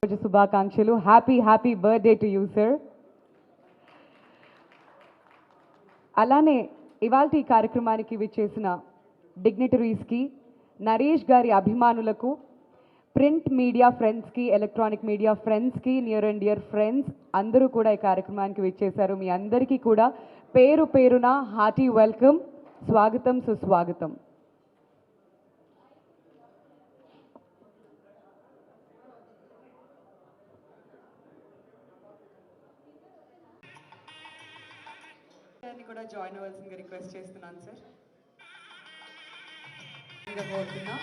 శుభాకాంక్షలు. Happy birthday to you sir. అలానే ఇవాల్టి ఈ కార్యక్రమానికి విచ్చేసిన డిగ్నిటరీస్కి, నరేష్ గారి అభిమానులకు, ప్రింట్ మీడియా ఫ్రెండ్స్కి, ఎలక్ట్రానిక్ మీడియా ఫ్రెండ్స్కి, నియర్ అండ్ డియర్ ఫ్రెండ్స్ అందరూ కూడా ఈ కార్యక్రమానికి విచ్చేశారు. మీ అందరికీ కూడా పేరు పేరున హార్టీ వెల్కమ్, స్వాగతం, సుస్వాగతం. కూడా జాయిన్ అవ్వాల్సిందిగా రిక్వెస్ట్ చేస్తున్నాను సార్. కోరుతున్నా.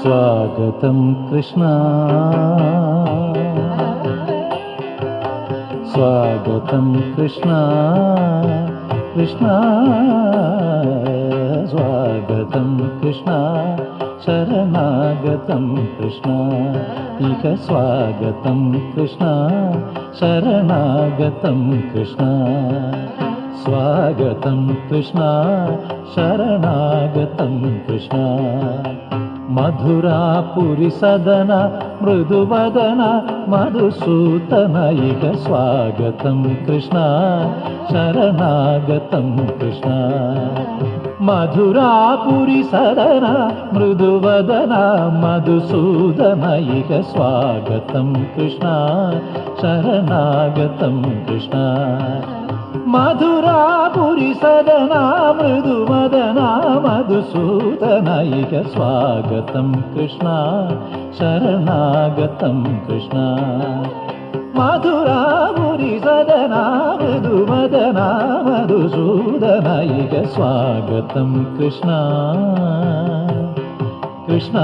स्वागतं कृष्ण स्वागतं कृष्ण कृष्ण स्वागतं कृष्ण शरणागतं कृष्ण इक स्वागतं कृष्ण शरणागतं कृष्ण स्वागतं कृष्ण शरणागतं कृष्ण मधुरापुरी सदन मृदुवदन मधुसूदन इक स्वागतं कृष्ण शरणागतं कृष्ण मधुरापुरी सदन मृदुवदन मधुसूदन इक स्वागतं कृष्ण शरणागतं कृष्ण मधुरापुरी सदना मृदुवदना मधुसूदन इक स्वागतं कृष्ण शरणागतं कृष्ण मधुरापुरी सदना मृदुवदना मधुसूदन इक स्वागतं कृष्ण కృష్ణ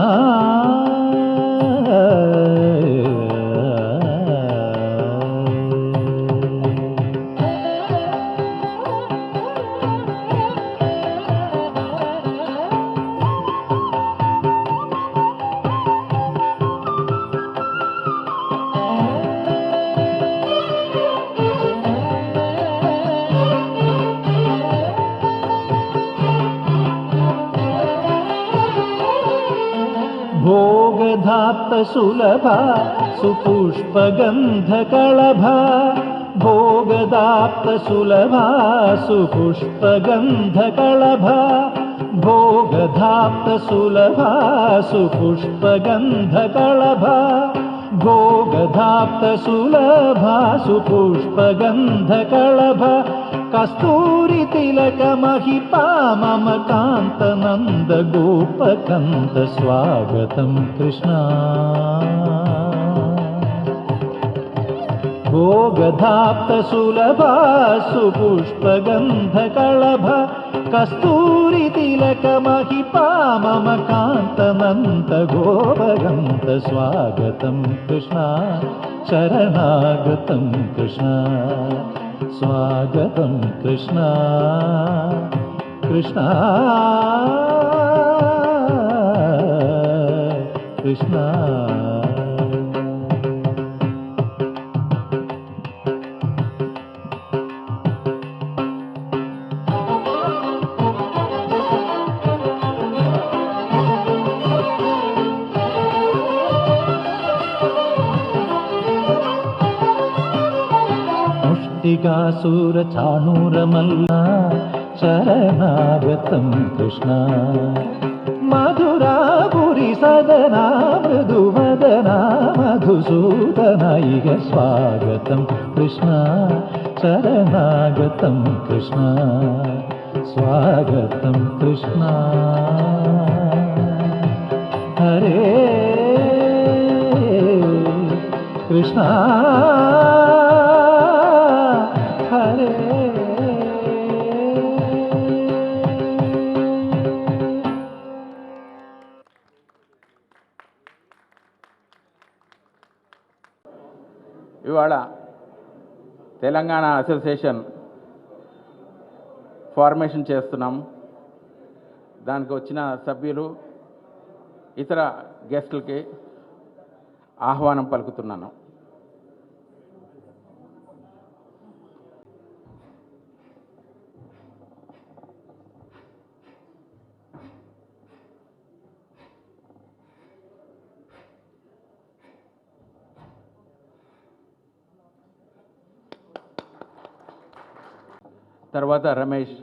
भोगधाप्त सुलभा सुपुष्पगन्धकळभा भोगदाप्त सुलभा सुपुष्पगन्धकळभा भोगधाप्त सुलभा सुपुष्पगन्धकळभा भोगधाप्त सुलभा सुपुष्पगन्धकळभा कस्तूरि तिलक महिपा मम कान्त नन्द गोपकन्द स्वागतं कृष्ण भोगधाप्त सुलभा सुपुष्पगन्धकळभा कस्तूरि तिलक महिपा मम कान्त नन्द गोपकन्द स्वागतं कृष्ण शरणागतं कृष्ण स्वागतं कृष्ण कृष्ण कृष्ण मुष्टिकासुरचाणूरमल्ला शरणागतं कृष्ण मधुरापुरी सदना मृदुवदना मधुसूदनैक स्वागतं कृष्ण शरणागतं कृष्ण स्वागतं कृष्ण हरे कृष्ण हरे ఇవాళ తెలంగాణ అసోసియేషన్ ఫార్మేషన్ చేస్తున్నాం. దానికి వచ్చిన సభ్యులు ఇతర గెస్టులకి ఆహ్వానం పలుకుతున్నాను. తర్వాత రమేష్,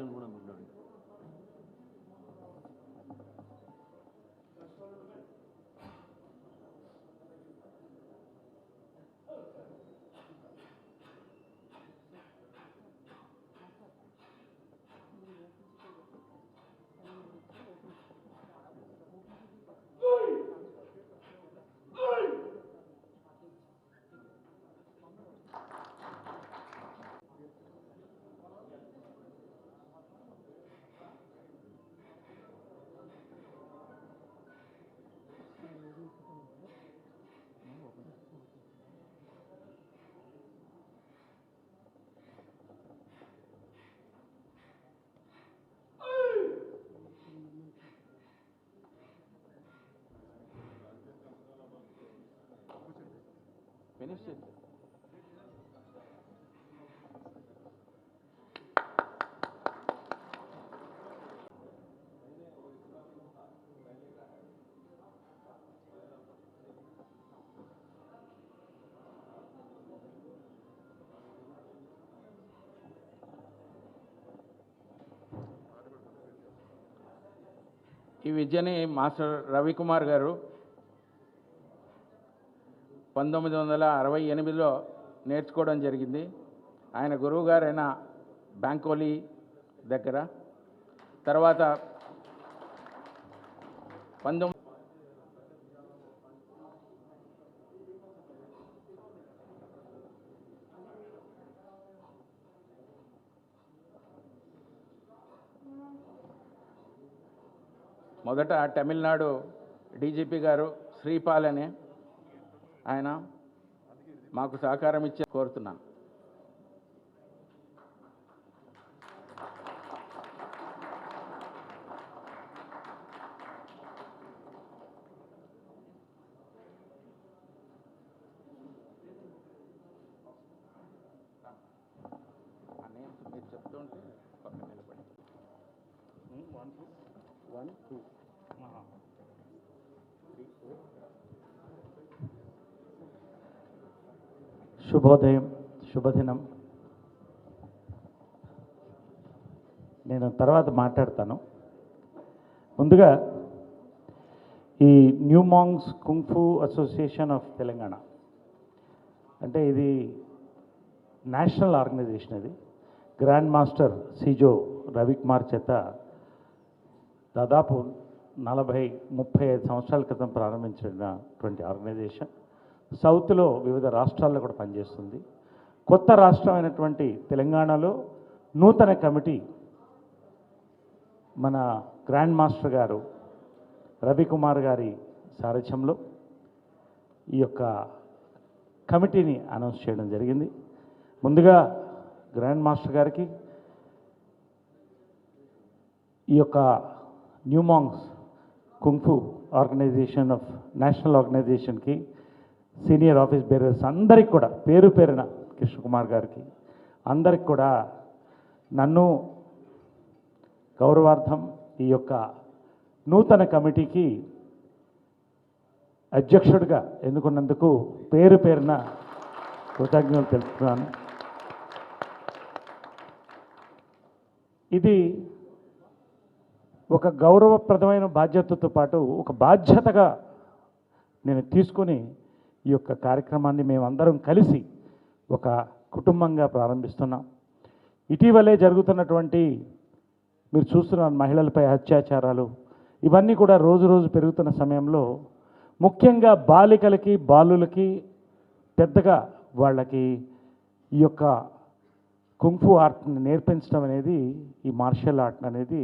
ఫినిష్ చేసి ఈ విద్యని మాస్టర్ రవికుమార్ గారు 1968లో నేర్చుకోవడం జరిగింది. ఆయన గురువు గారైన బ్యాంకోలీ దగ్గర. తర్వాత 19 మొదట తమిళనాడు డీజీపీ గారు శ్రీపాల్ అనే ఆయన మాకు సహకారం ఇచ్చి కోరుతున్నాను. మీరు చెప్తుంటే పక్కన నిలబడి 1 2 శుభోదయం, శుభదినం. నేను తర్వాత మాట్లాడతాను. ముందుగా ఈ new monks kung fu association of Telangana అంటే ఇది నేషనల్ ఆర్గనైజేషన్. ఇది గ్రాండ్ మాస్టర్ సిజో రవికుమార్ చేత దాదాపు 40-35 సంవత్సరాల క్రితం ప్రారంభించినటువంటి ఆర్గనైజేషన్. సౌత్లో వివిధ రాష్ట్రాల్లో కూడా పనిచేస్తుంది. కొత్త రాష్ట్రమైనటువంటి తెలంగాణలో నూతన కమిటీ మన గ్రాండ్ మాస్టర్ గారు రవికుమార్ గారి సారథ్యంలో ఈ యొక్క కమిటీని అనౌన్స్ చేయడం జరిగింది. ముందుగా గ్రాండ్ మాస్టర్ గారికి ఈ యొక్క new monks kung fu organization of national ఆర్గనైజేషన్కి సీనియర్ ఆఫీస్ బేరర్స్ అందరికి కూడా పేరు పేరున కృష్ణకుమార్ గారికి అందరికి కూడా నన్ను గౌరవార్థం ఈ యొక్క నూతన కమిటీకి అధ్యక్షుడిగా ఎన్నుకున్నందుకు పేరు పేరున కృతజ్ఞతలు తెలుపుతున్నాను. ఇది ఒక గౌరవప్రదమైన బాధ్యతతో పాటు ఒక బాధ్యతగా నేను తీసుకొని ఈ యొక్క కార్యక్రమాన్ని మేమందరం కలిసి ఒక కుటుంబంగా ప్రారంభిస్తున్నాం. ఇటీవలే జరుగుతున్నటువంటి మీరు చూస్తున్నారు మహిళలపై అత్యాచారాలు ఇవన్నీ కూడా రోజు రోజు పెరుగుతున్న సమయంలో ముఖ్యంగా బాలికలకి బాలులకి పెద్దగా వాళ్ళకి ఈ యొక్క కుంఫు ఆర్ట్ని నేర్పించడం అనేది ఈ మార్షల్ ఆర్ట్ అనేది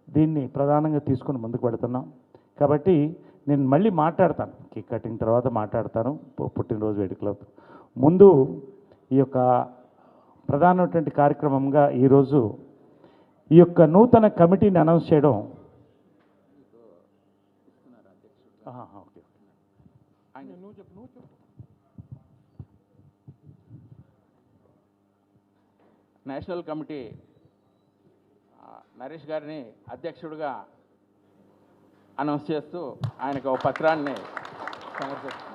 దీన్ని ప్రధానంగా తీసుకొని ముందుకు పెడుతున్నాం. కాబట్టి నేను మళ్ళీ మాట్లాడతాను, కేక్ కటింగ్ తర్వాత మాట్లాడతాను పుట్టినరోజు వేడుకలో. ముందు ఈ యొక్క ప్రధానమైనటువంటి కార్యక్రమంగా ఈరోజు ఈ యొక్క నూతన కమిటీని అనౌన్స్ చేయడం. ఓకే, నేషనల్ కమిటీ నరేష్ గారిని అధ్యక్షుడిగా అనౌన్స్ చేస్తూ ఆయనకు ఒక పత్రాన్ని సమర్పిస్తున్నారు.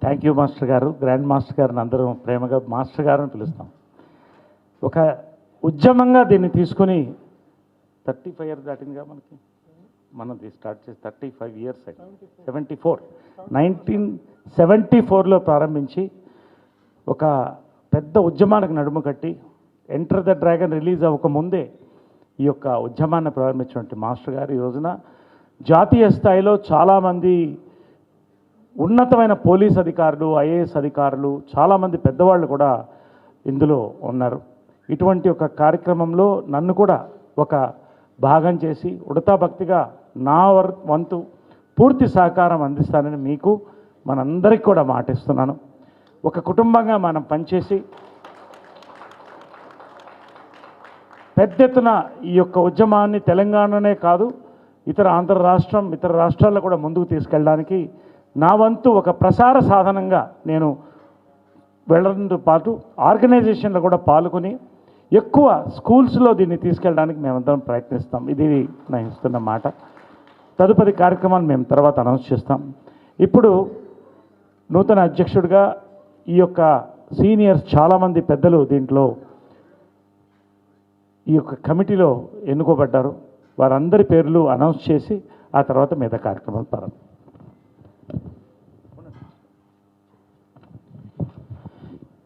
థ్యాంక్ యూ మాస్టర్ గారు. గ్రాండ్ మాస్టర్ గారిని అందరం ప్రేమగా మాస్టర్ గారు అని పిలుస్తాం. ఒక ఉద్యమంగా దీన్ని తీసుకుని 35 ఇయర్స్ దాటిందిగా మనది స్టార్ట్ చేసి 35 ఇయర్స్ అయింది. 1974లో ప్రారంభించి ఒక పెద్ద ఉద్యమానికి నడుము కట్టి ఎంటర్ ద డ్రాగన్ రిలీజ్ అవ్వకముందే ఈ యొక్క ఉద్యమాన్ని ప్రారంభించినటువంటి మాస్టర్ గారు ఈ రోజున జాతీయ స్థాయిలో చాలామంది ఉన్నతమైన పోలీస్ అధికారులు, ఐఏఎస్ అధికారులు, చాలామంది పెద్దవాళ్ళు కూడా ఇందులో ఉన్నారు. ఇటువంటి ఒక కార్యక్రమంలో నన్ను కూడా ఒక భాగం చేసి ఉడతా భక్తిగా నా వంతు పూర్తి సహకారం అందిస్తానని మీకు మనందరికీ కూడా మాటిస్తున్నాను. ఒక కుటుంబంగా మనం పనిచేసి పెద్ద ఎత్తున ఈ యొక్క ఉద్యమాన్ని తెలంగాణనే కాదు ఇతర ఆంధ్ర రాష్ట్రం, ఇతర రాష్ట్రాల్లో కూడా ముందుకు తీసుకెళ్ళడానికి నా వంతు ఒక ప్రసార సాధనంగా నేను వెళ్ళడంతో పాటు ఆర్గనైజేషన్లో కూడా పాల్గొని ఎక్కువ స్కూల్స్లో దీన్ని తీసుకెళ్ళడానికి మేమందరం ప్రయత్నిస్తాం. ఇది నేను ఇస్తున్న మాట. తదుపరి కార్యక్రమాన్ని మేము తర్వాత అనౌన్స్ చేస్తాం. ఇప్పుడు నూతన అధ్యక్షుడిగా ఈ యొక్క సీనియర్స్ చాలామంది పెద్దలు దీంట్లో ఈ యొక్క కమిటీలో ఎన్నుకోబడ్డారు. వారందరి పేర్లు అనౌన్స్ చేసి ఆ తర్వాత మిగతా కార్యక్రమాలు ప్రారంభం.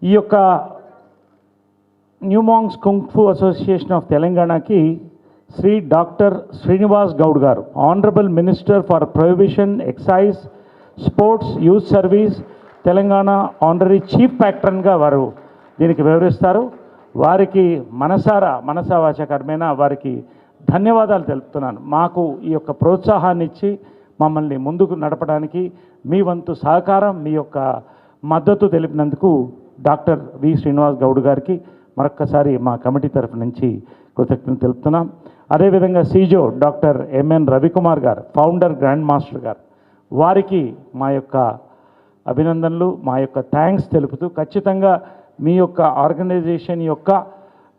ఈ యొక్క న్యూమాంగ్స్ కుంగ్ఫు అసోసియేషన్ ఆఫ్ తెలంగాణకి శ్రీ డాక్టర్ శ్రీనివాస్ గౌడ్ గారు, honourable minister for prohibition, excise, sports, youth service, Telangana honorary chief ప్యాట్రన్గా వారు దీనికి వివరిస్తారు. వారికి మనసా వాచ కర్మేనా వారికి ధన్యవాదాలు తెలుపుతున్నాను. మాకు ఈ యొక్క ప్రోత్సాహాన్ని ఇచ్చి మమ్మల్ని ముందుకు నడపడానికి మీ వంతు సహకారం, మీ యొక్క మద్దతు తెలిపినందుకు డాక్టర్ వి శ్రీనివాస్ గౌడ్ గారికి మరొక్కసారి మా కమిటీ తరఫు నుంచి కృతజ్ఞతలు తెలుపుతున్నాం. అదేవిధంగా సీజో డాక్టర్ ఎంఎన్ రవికుమార్ గారు, ఫౌండర్ గ్రాండ్ మాస్టర్ గారు, వారికి మా యొక్క అభినందనలు, మా యొక్క థ్యాంక్స్ తెలుపుతూ ఖచ్చితంగా మీ యొక్క ఆర్గనైజేషన్ యొక్క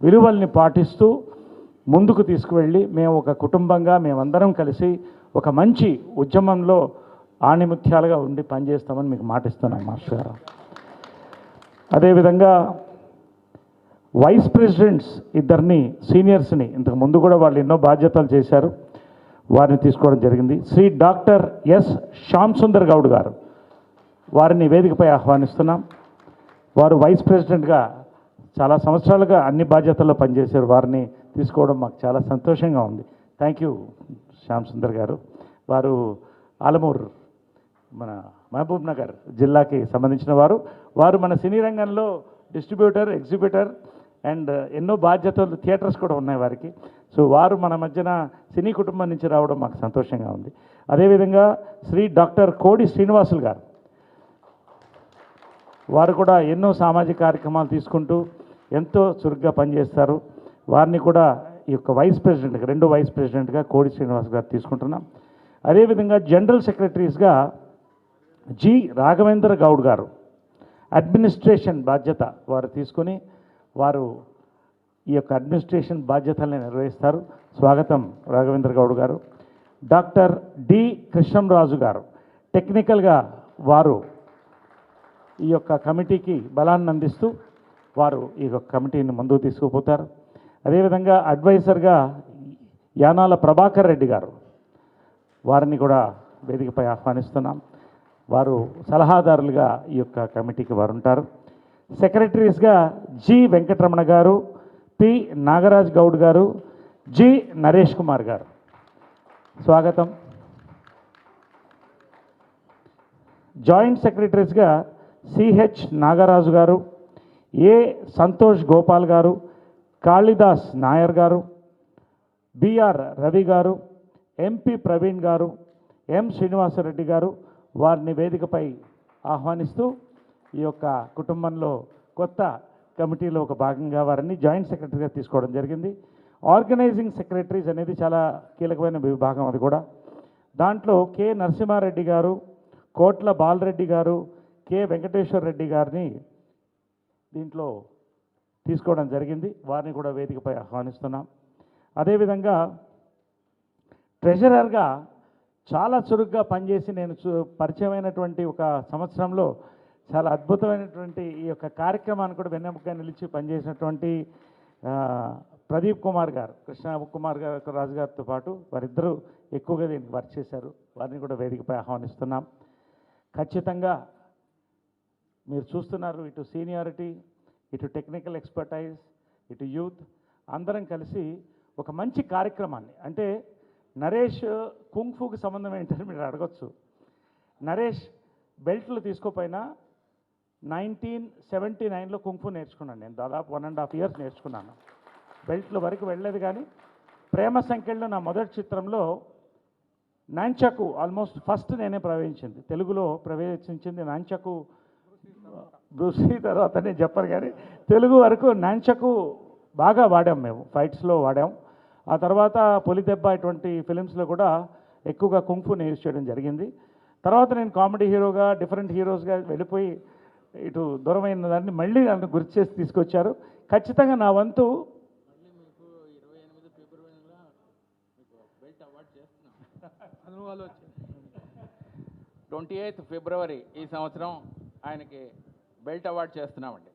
విలువల్ని పాటిస్తూ ముందుకు తీసుకువెళ్ళి మేము ఒక కుటుంబంగా మేమందరం కలిసి ఒక మంచి ఉద్యమంలో ఆణిముత్యాలుగా ఉండి పనిచేస్తామని మీకు మాటిస్తున్నాం మాస్టర్ గారు. అదేవిధంగా వైస్ ప్రెసిడెంట్స్ ఇద్దరిని సీనియర్స్ని ఇంతకు ముందు కూడా వాళ్ళు ఎన్నో బాధ్యతలు చేశారు, వారిని తీసుకోవడం జరిగింది. శ్రీ డాక్టర్ ఎస్ శ్యామ్ సుందర్ గౌడ్ గారు, వారిని వేదికపై ఆహ్వానిస్తున్నాం. వారు వైస్ ప్రెసిడెంట్గా చాలా సంవత్సరాలుగా అన్ని బాధ్యతల్లో పనిచేశారు. వారిని తీసుకోవడం మాకు చాలా సంతోషంగా ఉంది. థ్యాంక్ యూ శ్యామ్ సుందర్ గారు. వారు ఆలమూరు మన మహబూబ్ నగర్ జిల్లాకి సంబంధించిన వారు మన సినీ రంగంలో డిస్ట్రిబ్యూటర్, ఎగ్జిబ్యూటర్ అండ్ ఎన్నో బాధ్యతలు, థియేటర్స్ కూడా ఉన్నాయి వారికి. సో వారు మన మధ్యన సినీ కుటుంబం నుంచి రావడం మాకు సంతోషంగా ఉంది. అదేవిధంగా శ్రీ డాక్టర్ కోడి శ్రీనివాసులు గారు, వారు కూడా ఎన్నో సామాజిక కార్యక్రమాలు తీసుకుంటూ ఎంతో చురుగ్గా పనిచేస్తారు. వారిని కూడా ఈ యొక్క రెండో వైస్ ప్రెసిడెంట్గా కోడి శ్రీనివాస్ గారు తీసుకుంటున్నాం. అదేవిధంగా జనరల్ సెక్రటరీస్గా జి రాఘవేంద్ర గౌడ్ గారు, అడ్మినిస్ట్రేషన్ బాధ్యత వారు తీసుకొని వారు ఈ యొక్క అడ్మినిస్ట్రేషన్ బాధ్యతల్ని నిర్వహిస్తారు. స్వాగతం రాఘవేంద్ర గౌడ్ గారు. డాక్టర్ డి కృష్ణంరాజు గారు, టెక్నికల్గా వారు ఈ యొక్క కమిటీకి బలాన్ని అందిస్తూ వారు ఈ యొక్క కమిటీని ముందుకు తీసుకుపోతారు. అదేవిధంగా అడ్వైజర్గా యానాల ప్రభాకర్ రెడ్డి గారు, వారిని కూడా వేదికపై ఆహ్వానిస్తున్నాం. వారు సలహాదారులుగా ఈ యొక్క కమిటీకి వారు ఉంటారు. సెక్రటరీస్గా జి వెంకటరమణ గారు, పి నాగరాజ్ గౌడ్ గారు, జి నరేష్ కుమార్ గారు, స్వాగతం. జాయింట్ సెక్రటరీస్గా సిహెచ్ నాగరాజు గారు, ఏ సంతోష్ గోపాల్ గారు, కాళిదాస్ నాయర్ గారు, బిఆర్ రవి గారు, ఎంపి ప్రవీణ్ గారు, ఎం శ్రీనివాసరెడ్డి గారు, వారిని వేదికపై ఆహ్వానిస్తూ ఈ యొక్క కుటుంబంలో కొత్త కమిటీలో ఒక భాగంగా వారిని జాయింట్ సెక్రటరీగా తీసుకోవడం జరిగింది. ఆర్గనైజింగ్ సెక్రటరీస్ అనేది చాలా కీలకమైన విభాగం. అది కూడా దాంట్లో కె నరసింహారెడ్డి గారు, కోట్ల బాలరెడ్డి గారు, కె వెంకటేశ్వర రెడ్డి గారిని దీంట్లో తీసుకోవడం జరిగింది. వారిని కూడా వేదికపై ఆహ్వానిస్తున్నాం. అదేవిధంగా ట్రెజరర్గా చాలా చురుగ్గా పనిచేసి నేను పరిచయమైనటువంటి ఒక సంవత్సరంలో చాలా అద్భుతమైనటువంటి ఈ యొక్క కార్యక్రమాన్ని కూడా వెన్నెముకగా నిలిచి పనిచేసినటువంటి ప్రదీప్ కుమార్ గారు, కృష్ణ కుమార్ గారు రాజు గారితో పాటు వారిద్దరూ ఎక్కువగా దీనికి వర్క్ చేశారు. వారిని కూడా వేదికపై ఆహ్వానిస్తున్నాం. ఖచ్చితంగా మీరు చూస్తున్నారు, ఇటు సీనియారిటీ, ఇటు టెక్నికల్ ఎక్స్పర్టైజ్, ఇటు యూత్ అందరం కలిసి ఒక మంచి కార్యక్రమాన్ని, అంటే నరేష్ కుంగ్ఫుకి సంబంధం ఏంటని మీరు అడగచ్చు. నరేష్ బెల్ట్లు తీసుకోపోయినా 1979లో కుంగ్ఫు నేర్చుకున్నాను నేను. దాదాపు 1.5 years నేర్చుకున్నాను. బెల్ట్ల వరకు వెళ్ళలేదు. కానీ ప్రేమ సంఖ్యలో నా మొదటి చిత్రంలో నాంచకు ఆల్మోస్ట్ ఫస్ట్ నేనే ప్రవేశించింది, తెలుగులో ప్రవేశించింది నాంచకు. బ్రూసీ తర్వాత నేను చెప్పను, కానీ తెలుగు వరకు నాంచకు బాగా వాడాం మేము, ఫైట్స్లో వాడాం. ఆ తర్వాత పొలిదెబ్బ ఇటువంటి ఫిలిమ్స్లో కూడా ఎక్కువగా కుంగ్ఫు యూజ్ చేయడం జరిగింది. తర్వాత నేను కామెడీ హీరోగా, డిఫరెంట్ హీరోస్గా వెళ్ళిపోయి ఇటు దూరమైన దాన్ని మళ్ళీ నన్ను గుర్తు చేసి తీసుకొచ్చారు. ఖచ్చితంగా నా వంతు 28th ఫిబ్రవరి ఈ సంవత్సరం ఆయనకి బెల్ట్ అవార్డు చేస్తున్నామండి.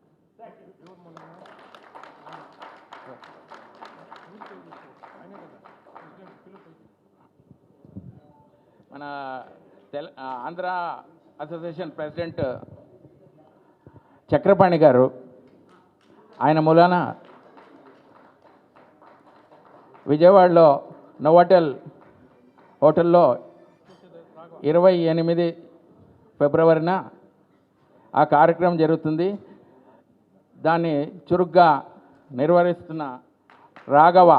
మన ఆంధ్ర అసోసియేషన్ ప్రెసిడెంట్ చక్రపాణి గారు, ఆయన మూలాన విజయవాడలో నోవాటెల్ హోటల్లో 28 ఫిబ్రవరిన ఆ కార్యక్రమం జరుగుతుంది. దాన్ని చురుగ్గా నిర్వహిస్తున్న రాఘవ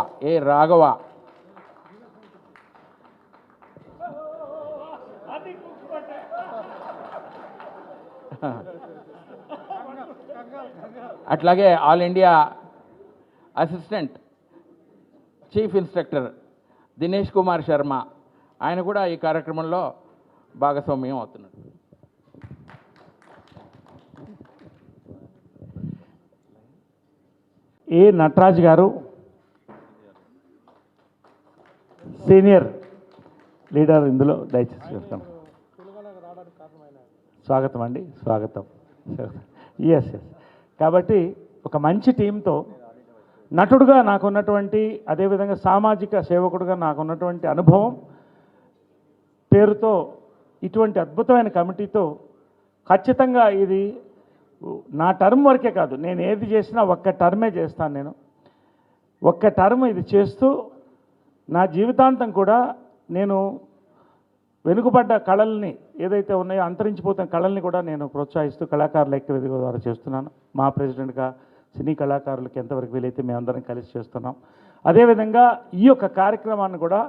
అట్లాగే all India assistant chief instructor Dinesh Kumar Sharma, ఆయన కూడా ఈ కార్యక్రమంలో భాగస్వామ్యం అవుతున్నారు. ఏ నటరాజ్ గారు సీనియర్ లీడర్ ఇందులో దయచేసి చెప్తాం. స్వాగతం అండి, స్వాగతం. ఎస్. కాబట్టి ఒక మంచి టీంతో నటుడుగా నాకున్నటువంటి, అదేవిధంగా సామాజిక సేవకుడుగా నాకున్నటువంటి అనుభవం పేరుతో ఇటువంటి అద్భుతమైన కమిటీతో ఖచ్చితంగా ఇది నా టర్మ్ వరకే కాదు, నేను ఏది చేసినా ఒక్క టర్మే చేస్తాను. నేను ఒక్క టర్మ్ ఇది చేస్తూ నా జీవితాంతం కూడా నేను వెనుకబడ్డ కళల్ని ఏదైతే ఉన్నాయో, అంతరించిపోతున్న కళల్ని కూడా నేను ప్రోత్సహిస్తూ కళాకారుల ఐక్య వేదిక ద్వారా చేస్తున్నాను. మా ప్రెసిడెంట్గా సినీ కళాకారులకు ఎంతవరకు వీలైతే మేమందరం కలిసి చేస్తున్నాం. అదేవిధంగా ఈ యొక్క కార్యక్రమాన్ని కూడా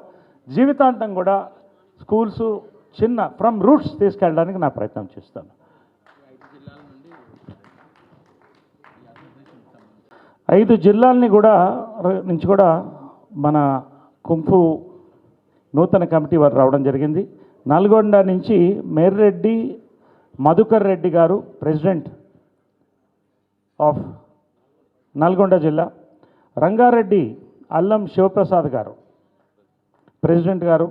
జీవితాంతం కూడా స్కూల్స్ చిన్న ఫ్రమ్ రూట్స్ తీసుకెళ్ళడానికి నా ప్రయత్నం చేస్తాను. 5 జిల్లాలని కూడా నుంచి కూడా మన కుంఫు నూతన కమిటీ వారు రావడం జరిగింది. నల్గొండ నుంచి మేర్రెడ్డి మధుకర్ రెడ్డి గారు, ప్రెసిడెంట్ ఆఫ్ నల్గొండ జిల్లా. రంగారెడ్డి అల్లం శివప్రసాద్ గారు, ప్రెసిడెంట్ గారు.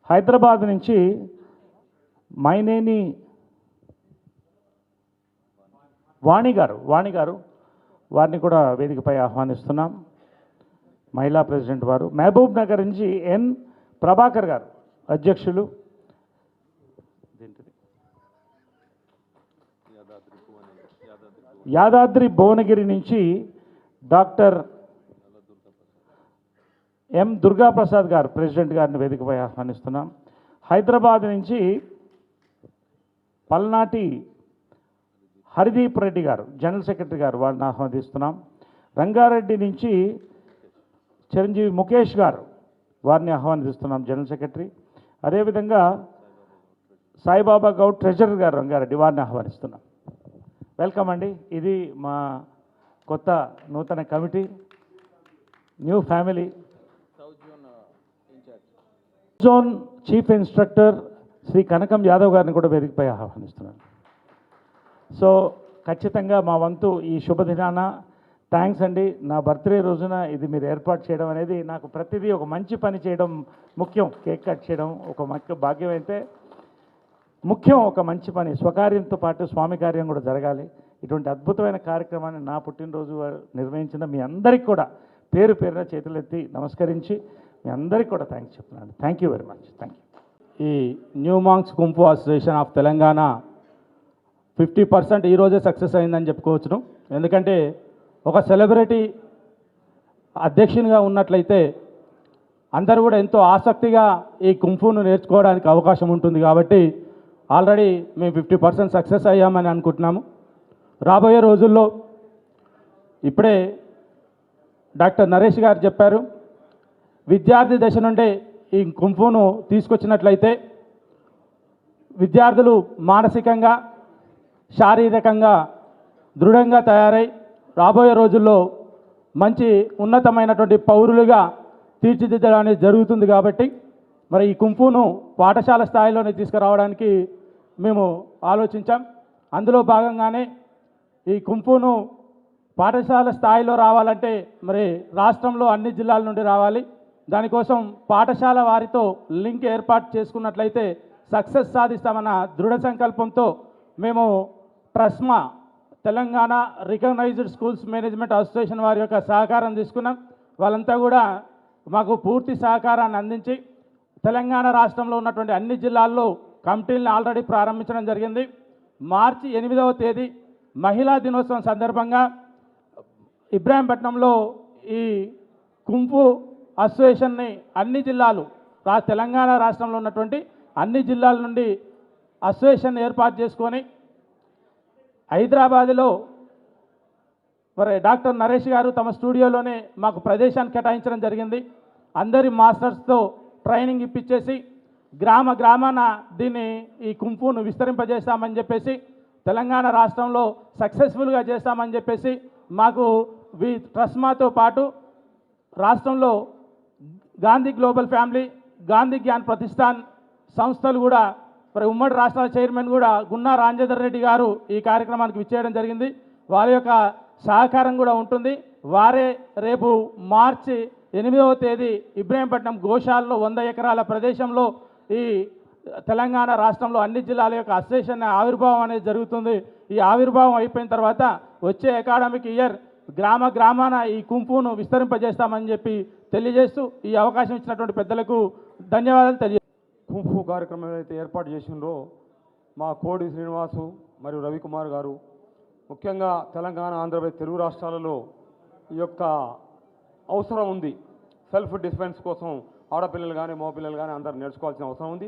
హైదరాబాద్ నుంచి మైనేని వాణి గారు వారిని కూడా వేదికపై ఆహ్వానిస్తున్నాం, మహిళా ప్రెసిడెంట్ వారు. మహబూబ్ నగర్ నుంచి ఎన్ ప్రభాకర్ గారు, అధ్యక్షులు. యాదాద్రి భువనగిరి నుంచి డాక్టర్ ఎం దుర్గాప్రసాద్ గారు, ప్రెసిడెంట్ గారిని వేదికపై ఆహ్వానిస్తున్నాం. హైదరాబాద్ నుంచి పల్నాటి హరిదీప్ రెడ్డి గారు, జనరల్ సెక్రటరీ గారు, వారిని ఆహ్వానిస్తున్నాం. రంగారెడ్డి నుంచి చిరంజీవి ముఖేష్ గారు, వారిని ఆహ్వానిస్తున్నాం, జనరల్ సెక్రటరీ. అదేవిధంగా సాయిబాబా గౌడ్ ట్రెజరర్ గారు రంగారెడ్డి, వారిని ఆహ్వానిస్తున్నాం. వెల్కమ్ అండి. ఇది మా కొత్త నూతన committee, new family. Zone chief instructor Shri Kanakam Yadav గారిని కూడా వేదికపై ఆహ్వానిస్తున్నాను. సో ఖచ్చితంగా మా వంతు ఈ శుభదినాన థ్యాంక్స్ అండి. నా బర్త్డే రోజున ఇది మీరు ఏర్పాటు చేయడం అనేది నాకు ప్రతిదీ ఒక మంచి పని చేయడం ముఖ్యం. కేక్ కట్ చేయడం ఒక ముఖ్య భాగ్యం అయితే ముఖ్యం, ఒక మంచి పని. స్వకార్యంతో పాటు స్వామి కార్యం కూడా జరగాలి. ఇటువంటి అద్భుతమైన కార్యక్రమాన్ని నా పుట్టినరోజు నిర్వహించిన మీ అందరికీ కూడా పేరు పేరున చేతులెత్తి నమస్కరించి మీ అందరికీ కూడా థ్యాంక్స్ చెప్తున్నాను. Thank you very much. Thank you. ఈ new monks kung fu association of Telangana 50% ఈరోజే సక్సెస్ అయిందని చెప్పుకోవచ్చును. ఎందుకంటే ఒక సెలబ్రిటీ అధ్యక్షునిగా ఉన్నట్లయితే అందరూ కూడా ఎంతో ఆసక్తిగా ఈ కుంఫును నేర్చుకోవడానికి అవకాశం ఉంటుంది. కాబట్టి ఆల్రెడీ మేము 50% సక్సెస్ అయ్యామని అనుకుంటున్నాము. రాబోయే రోజుల్లో ఇప్పుడే డాక్టర్ నరేష్ గారు చెప్పారు, విద్యార్థి దశ నుండే ఈ కుంఫును తీసుకొచ్చినట్లయితే విద్యార్థులు మానసికంగా శారీరకంగా దృఢంగా తయారై రాబోయే రోజుల్లో మంచి ఉన్నతమైనటువంటి పౌరులుగా తీర్చిదిద్దడం అనేది జరుగుతుంది. కాబట్టి మరి ఈ కుంఫును పాఠశాల స్థాయిలోనే తీసుకురావడానికి మేము ఆలోచించాం. అందులో భాగంగానే ఈ కుంఫును పాఠశాల స్థాయిలో రావాలంటే మరి రాష్ట్రంలో అన్ని జిల్లాల నుండి రావాలి. దానికోసం పాఠశాల వారితో లింక్ ఏర్పాటు చేసుకున్నట్లయితే సక్సెస్ సాధిస్తామన్న దృఢ సంకల్పంతో మేము TRSMA Telangana recognised schools management association వారి యొక్క సహకారం తీసుకున్నాం. వాళ్ళంతా కూడా మాకు పూర్తి సహకారాన్ని అందించి తెలంగాణ రాష్ట్రంలో ఉన్నటువంటి అన్ని జిల్లాల్లో కమిటీలను ఆల్రెడీ ప్రారంభించడం జరిగింది. మార్చి 8వ తేదీ మహిళా దినోత్సవం సందర్భంగా ఇబ్రాహీంపట్నంలో ఈ కుంఫు అసోసియేషన్ని అన్ని జిల్లాలు తెలంగాణ రాష్ట్రంలో ఉన్నటువంటి అన్ని జిల్లాల నుండి అసోసియేషన్ ఏర్పాటు చేసుకొని హైదరాబాదులో మరి డాక్టర్ నరేష్ గారు తమ స్టూడియోలోనే మాకు ప్రదేశాన్ని కేటాయించడం జరిగింది. అందరి మాస్టర్స్తో ట్రైనింగ్ ఇప్పించేసి గ్రామాన దీన్ని ఈ కుంఫును విస్తరింపజేస్తామని చెప్పేసి తెలంగాణ రాష్ట్రంలో సక్సెస్ఫుల్గా చేస్తామని చెప్పేసి మాకు ట్రస్మాతో పాటు రాష్ట్రంలో గాంధీ గ్లోబల్ ఫ్యామిలీ, గాంధీ జ్ఞాన్ ప్రతిష్టాన్ సంస్థలు కూడా మరి ఉమ్మడి రాష్ట్రాల చైర్మన్ కూడా గున్నా రాజేందర్ రెడ్డి గారు ఈ కార్యక్రమానికి విచ్చేయడం జరిగింది. వారి యొక్క సహకారం కూడా ఉంటుంది. వారే రేపు మార్చి 8వ తేదీ ఇబ్రహీంపట్నం గోశాలలో 100 ఎకరాల ప్రదేశంలో ఈ తెలంగాణ రాష్ట్రంలో అన్ని జిల్లాల యొక్క అసోసియేషన్ ఆవిర్భావం అనేది జరుగుతుంది. ఈ ఆవిర్భావం అయిపోయిన తర్వాత వచ్చే అకాడమిక్ ఇయర్ గ్రామాన ఈ కుంఫును విస్తరింపజేస్తామని చెప్పి తెలియజేస్తూ ఈ అవకాశం ఇచ్చినటువంటి పెద్దలకు ధన్యవాదాలు తెలియ కుంఫు కార్యక్రమం ఏదైతే ఏర్పాటు చేసిండ్రో మా కోడి శ్రీనివాసు మరియు రవికుమార్ గారు ముఖ్యంగా తెలంగాణ, ఆంధ్రప్రదేశ్, తెలుగు రాష్ట్రాలలో ఈ యొక్క అవసరం ఉంది. సెల్ఫ్ డిఫెన్స్ కోసం ఆడపిల్లలు కానీ మగపిల్లలు కానీ అందరూ నేర్చుకోవాల్సిన అవసరం ఉంది.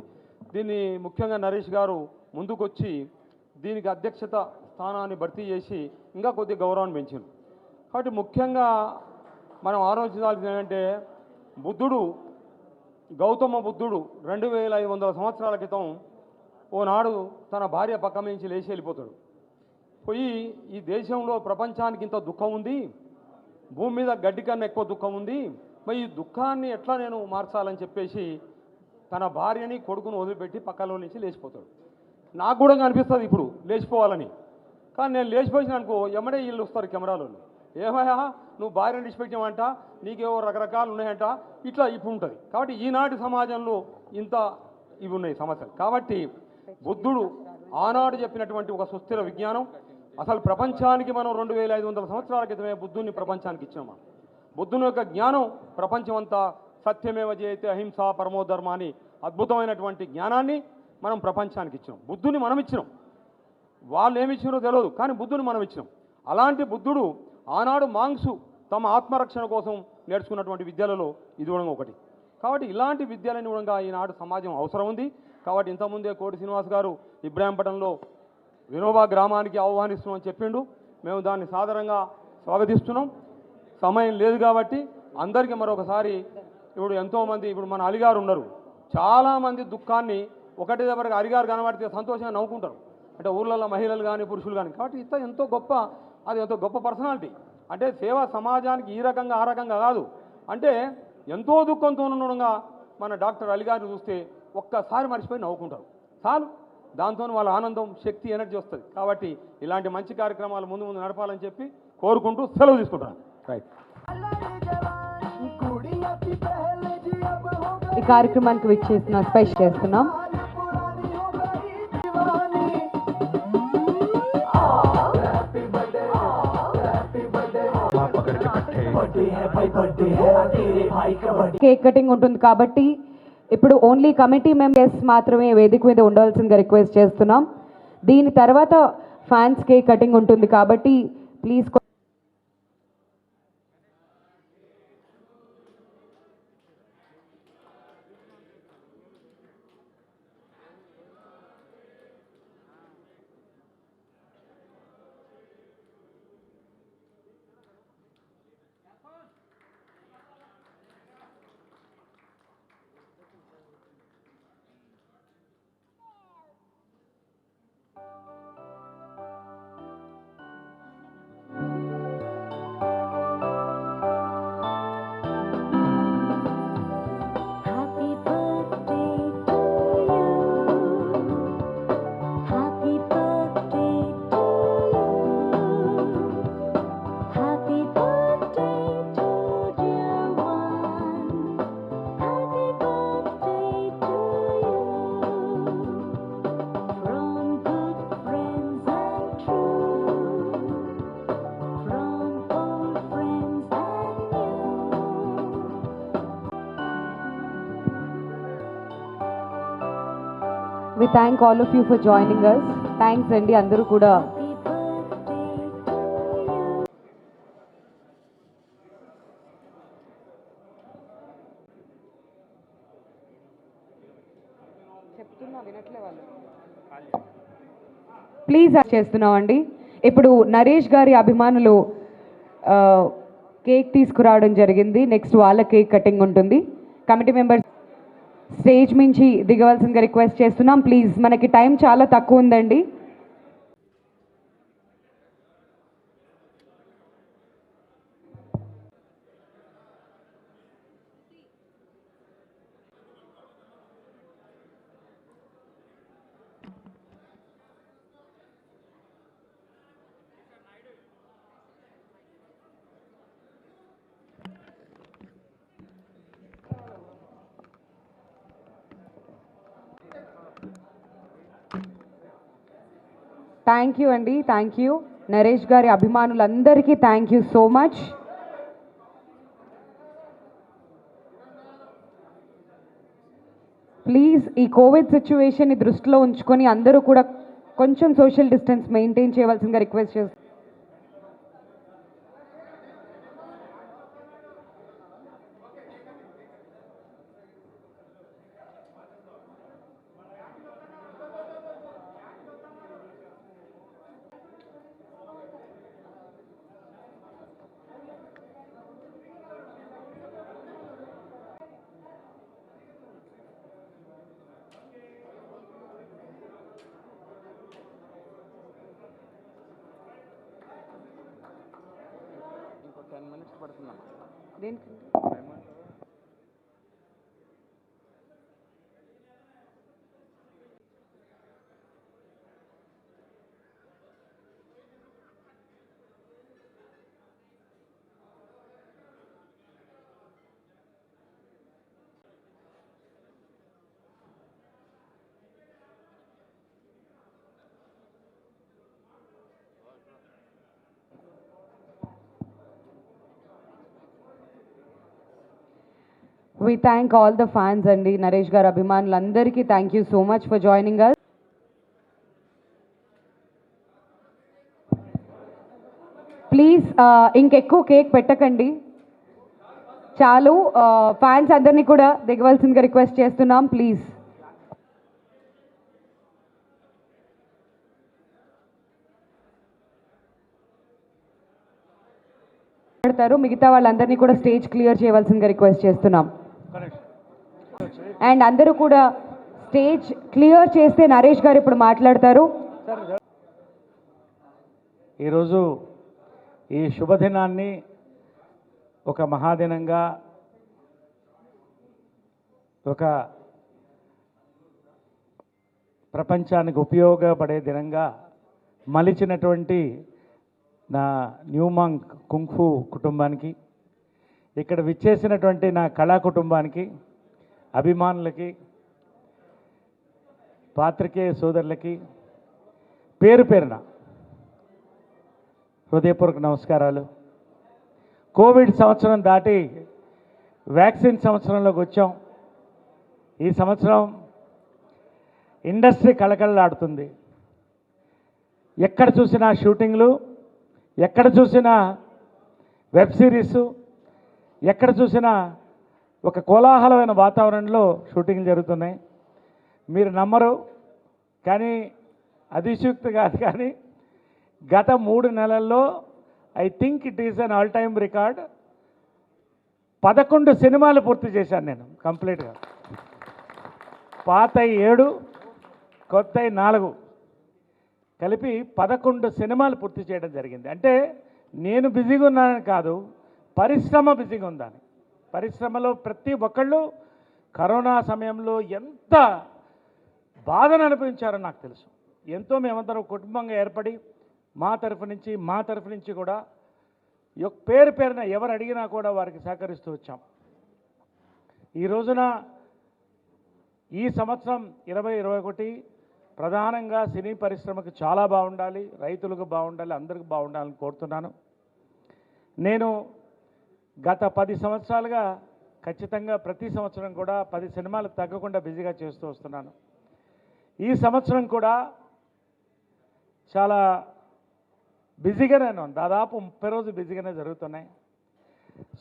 దీన్ని ముఖ్యంగా నరేష్ గారు ముందుకొచ్చి దీనికి అధ్యక్షత స్థానాన్ని భర్తీ చేసి ఇంకా కొద్దిగా గౌరవాన్ని పెంచింది. కాబట్టి ముఖ్యంగా మనం ఆలోచించాల్సింది ఏంటంటే గౌతమ బుద్ధుడు 2500 సంవత్సరాల క్రితం ఓనాడు తన భార్య పక్క నుంచి లేచి వెళ్ళిపోతాడు. పోయి ఈ దేశంలో ప్రపంచానికి ఇంత దుఃఖం ఉంది, భూమి మీద గడ్డి కన్నా ఎక్కువ దుఃఖం ఉంది, మరి ఈ దుఃఖాన్ని ఎట్లా నేను మార్చాలని చెప్పేసి తన భార్యని కొడుకును వదిలిపెట్టి పక్కలో నుంచి లేచిపోతాడు. నాకు కూడా అనిపిస్తుంది ఇప్పుడు లేచిపోవాలని. కానీ నేను లేచిపోయిన అనుకో ఎమ్మడే వీళ్ళు వస్తారు కెమెరాలో, ఏమయ్యా నువ్వు భార్యను విడిచిపెట్టావంట, నీకేవో రకరకాలు ఉన్నాయంట, ఇట్లా ఇప్పుడు ఉంటుంది. కాబట్టి ఈనాటి సమాజంలో ఇంత ఇవి ఉన్నాయి సమస్యలు. కాబట్టి బుద్ధుడు ఆనాడు చెప్పినటువంటి ఒక సుస్థిర విజ్ఞానం అసలు ప్రపంచానికి మనం 2500 సంవత్సరాల క్రితమే బుద్ధుని ప్రపంచానికి ఇచ్చాము. బుద్ధుని యొక్క జ్ఞానం ప్రపంచం అంతా సత్యమేవ జయతే అహింస పరమోధర్మ అని అద్భుతమైనటువంటి జ్ఞానాన్ని మనం ప్రపంచానికి ఇచ్చినాం. బుద్ధుని మనం ఇచ్చినాం, వాళ్ళు ఏమి ఇచ్చినారో తెలియదు, కానీ బుద్ధుని మనం ఇచ్చినాం. అలాంటి బుద్ధుడు ఆనాడు మాంగ్సు తమ ఆత్మరక్షణ కోసం నేర్చుకున్నటువంటి విద్యలలో ఇది కూడా ఒకటి. కాబట్టి ఇలాంటి విద్యలని కూడా ఈనాడు సమాజం అవసరం ఉంది. కాబట్టి ఇంతకుముందే కోటి శ్రీనివాస్ గారు ఇబ్రాహీంపట్నంలో వినోబా గ్రామానికి ఆహ్వానిస్తున్నామని చెప్పిండు. మేము దాన్ని సాదరంగా స్వాగతిస్తున్నాం. సమయం లేదు కాబట్టి అందరికీ మరొకసారి ఇప్పుడు ఎంతోమంది ఇప్పుడు మన అలిగారు ఉన్నారు, చాలామంది దుఃఖాన్ని ఒకటి దగ్గర అలిగారు కనబడితే సంతోషంగా నవ్వుకుంటారు. అంటే ఊర్లలో మహిళలు కానీ పురుషులు కానీ. కాబట్టి ఎంతో గొప్ప, అది ఎంతో గొప్ప పర్సనాలిటీ. అంటే సేవ సమాజానికి ఈ రకంగా ఆ రకంగా కాదు, అంటే ఎంతో దుఃఖంతో ఉండగా మన డాక్టర్ అలీ గారిని చూస్తే ఒక్కసారి మర్చిపోయి నవ్వుకుంటారు చాలు. దాంతో వాళ్ళ ఆనందం, శక్తి, ఎనర్జీ వస్తుంది. కాబట్టి ఇలాంటి మంచి కార్యక్రమాలు ముందు నడపాలని చెప్పి కోరుకుంటూ సెలవు తీసుకుంటాను. రైట్. ఈ కార్యక్రమానికి విచ్చేసిన స్పెషల్ చేస్తున్నాం. కేక్ కటింగ్ ఉంటుంది కాబట్టి ఇప్పుడు ఓన్లీ కమిటీ మెంబర్స్ మాత్రమే వేదిక మీద ఉండాల్సిందిగా రిక్వెస్ట్ చేస్తున్నాం. దీని తర్వాత ఫ్యాన్స్ కేక్ కటింగ్ ఉంటుంది కాబట్టి please. We thank all of you for joining us. Thanks అండి అందరూ కూడా. చెప్తున్నా వినట్లే వాళ్ళు. ప్లీజ్ చేస్తున్నామండి. ఇప్పుడు నరేష్ గారి అభిమానులు కేక్ తీసుకురావడం జరిగింది. నెక్స్ట్ వాళ్ళ కేక్ కటింగ్ ఉంటుంది. కమిటీ మెంబర్స్ స్టేజ్ నుంచి దిగవలసిందిగా రిక్వెస్ట్ చేస్తున్నాం. ప్లీజ్, మనకి టైం చాలా తక్కువ ఉందండి. థ్యాంక్ యూ అండి, థ్యాంక్ యూ. నరేష్ గారి అభిమానులందరికీ thank you so much. Please ఈ కోవిడ్ సిచ్యువేషన్ని దృష్టిలో ఉంచుకొని అందరూ కూడా కొంచెం సోషల్ డిస్టెన్స్ మెయింటైన్ చేయవలసిందిగా రిక్వెస్ట్ చేస్తున్నాను. ఇంకో 10 minutes పడుతుందమ్మా. దేనికి? We thank all the fans అండి, నరేష్ గారు అభిమానులందరికీ thank you so much for joining us. Please ఇంకెక్కువ కేక్ పెట్టకండి, చాలు. ఫ్యాన్స్ అందరినీ కూడా దిగవలసిందిగా రిక్వెస్ట్ చేస్తున్నాం. ప్లీజ్. మిగతా వాళ్ళందరినీ కూడా స్టేజ్ క్లియర్ చేయవలసిందిగా రిక్వెస్ట్ చేస్తున్నాం. అండ్ అందరూ కూడా స్టేజ్ క్లియర్ చేస్తే నరేష్ గారు ఇప్పుడు మాట్లాడతారు. ఈరోజు ఈ శుభదినాన్ని ఒక మహాదినంగా, ఒక ప్రపంచానికి ఉపయోగపడే దినంగా మలిచినటువంటి నా న్యూమాంగ్ కుంగ్ఫు కుటుంబానికి, ఇక్కడ విచ్చేసినటువంటి నా కళా కుటుంబానికి, అభిమానులకి, పాత్రికేయ సోదరులకి పేరు పేరున హృదయపూర్వక నమస్కారాలు. కోవిడ్ సంవత్సరం దాటి వ్యాక్సిన్ సంవత్సరంలోకి వచ్చాం. ఈ సంవత్సరం ఇండస్ట్రీ కళకళలాడుతుంది. ఎక్కడ చూసినా షూటింగ్లు, ఎక్కడ చూసినా వెబ్ సిరీసు, ఎక్కడ చూసినా ఒక కోలాహలమైన వాతావరణంలో షూటింగ్లు జరుగుతున్నాయి. మీరు నమ్మరు కానీ, అతిశయోక్తి కాదు కానీ, గత 3 నెలల్లో I think it is an all time record. 11 సినిమాలు పూర్తి చేశాను నేను కంప్లీట్గా. పాత 7, కొత్త 4 కలిపి 11 సినిమాలు పూర్తి చేయడం జరిగింది. అంటే నేను బిజీగా ఉన్నానని కాదు, పరిశ్రమ బిజీగా ఉందని. పరిశ్రమలో ప్రతి ఒక్కళ్ళు కరోనా సమయంలో ఎంత బాధను అనుభవించారో నాకు తెలుసు. ఎంతో మేమందరం కుటుంబంగా ఏర్పడి మా తరఫు నుంచి కూడా పేరు పేరున ఎవరు అడిగినా కూడా వారికి సహకరిస్తూ వచ్చాం. ఈ రోజున ఈ సంవత్సరం 2021 ప్రధానంగా సినీ పరిశ్రమకు చాలా బాగుండాలి, రైతులకు బాగుండాలి, అందరికీ బాగుండాలని కోరుతున్నాను. నేను గత 10 సంవత్సరాలుగా ఖచ్చితంగా ప్రతి సంవత్సరం కూడా 10 సినిమాలు తగ్గకుండా బిజీగా చేస్తూ వస్తున్నాను. ఈ సంవత్సరం కూడా చాలా బిజీగానే ఉన్నాను. దాదాపు 30 రోజులు బిజీగానే జరుగుతున్నాయి.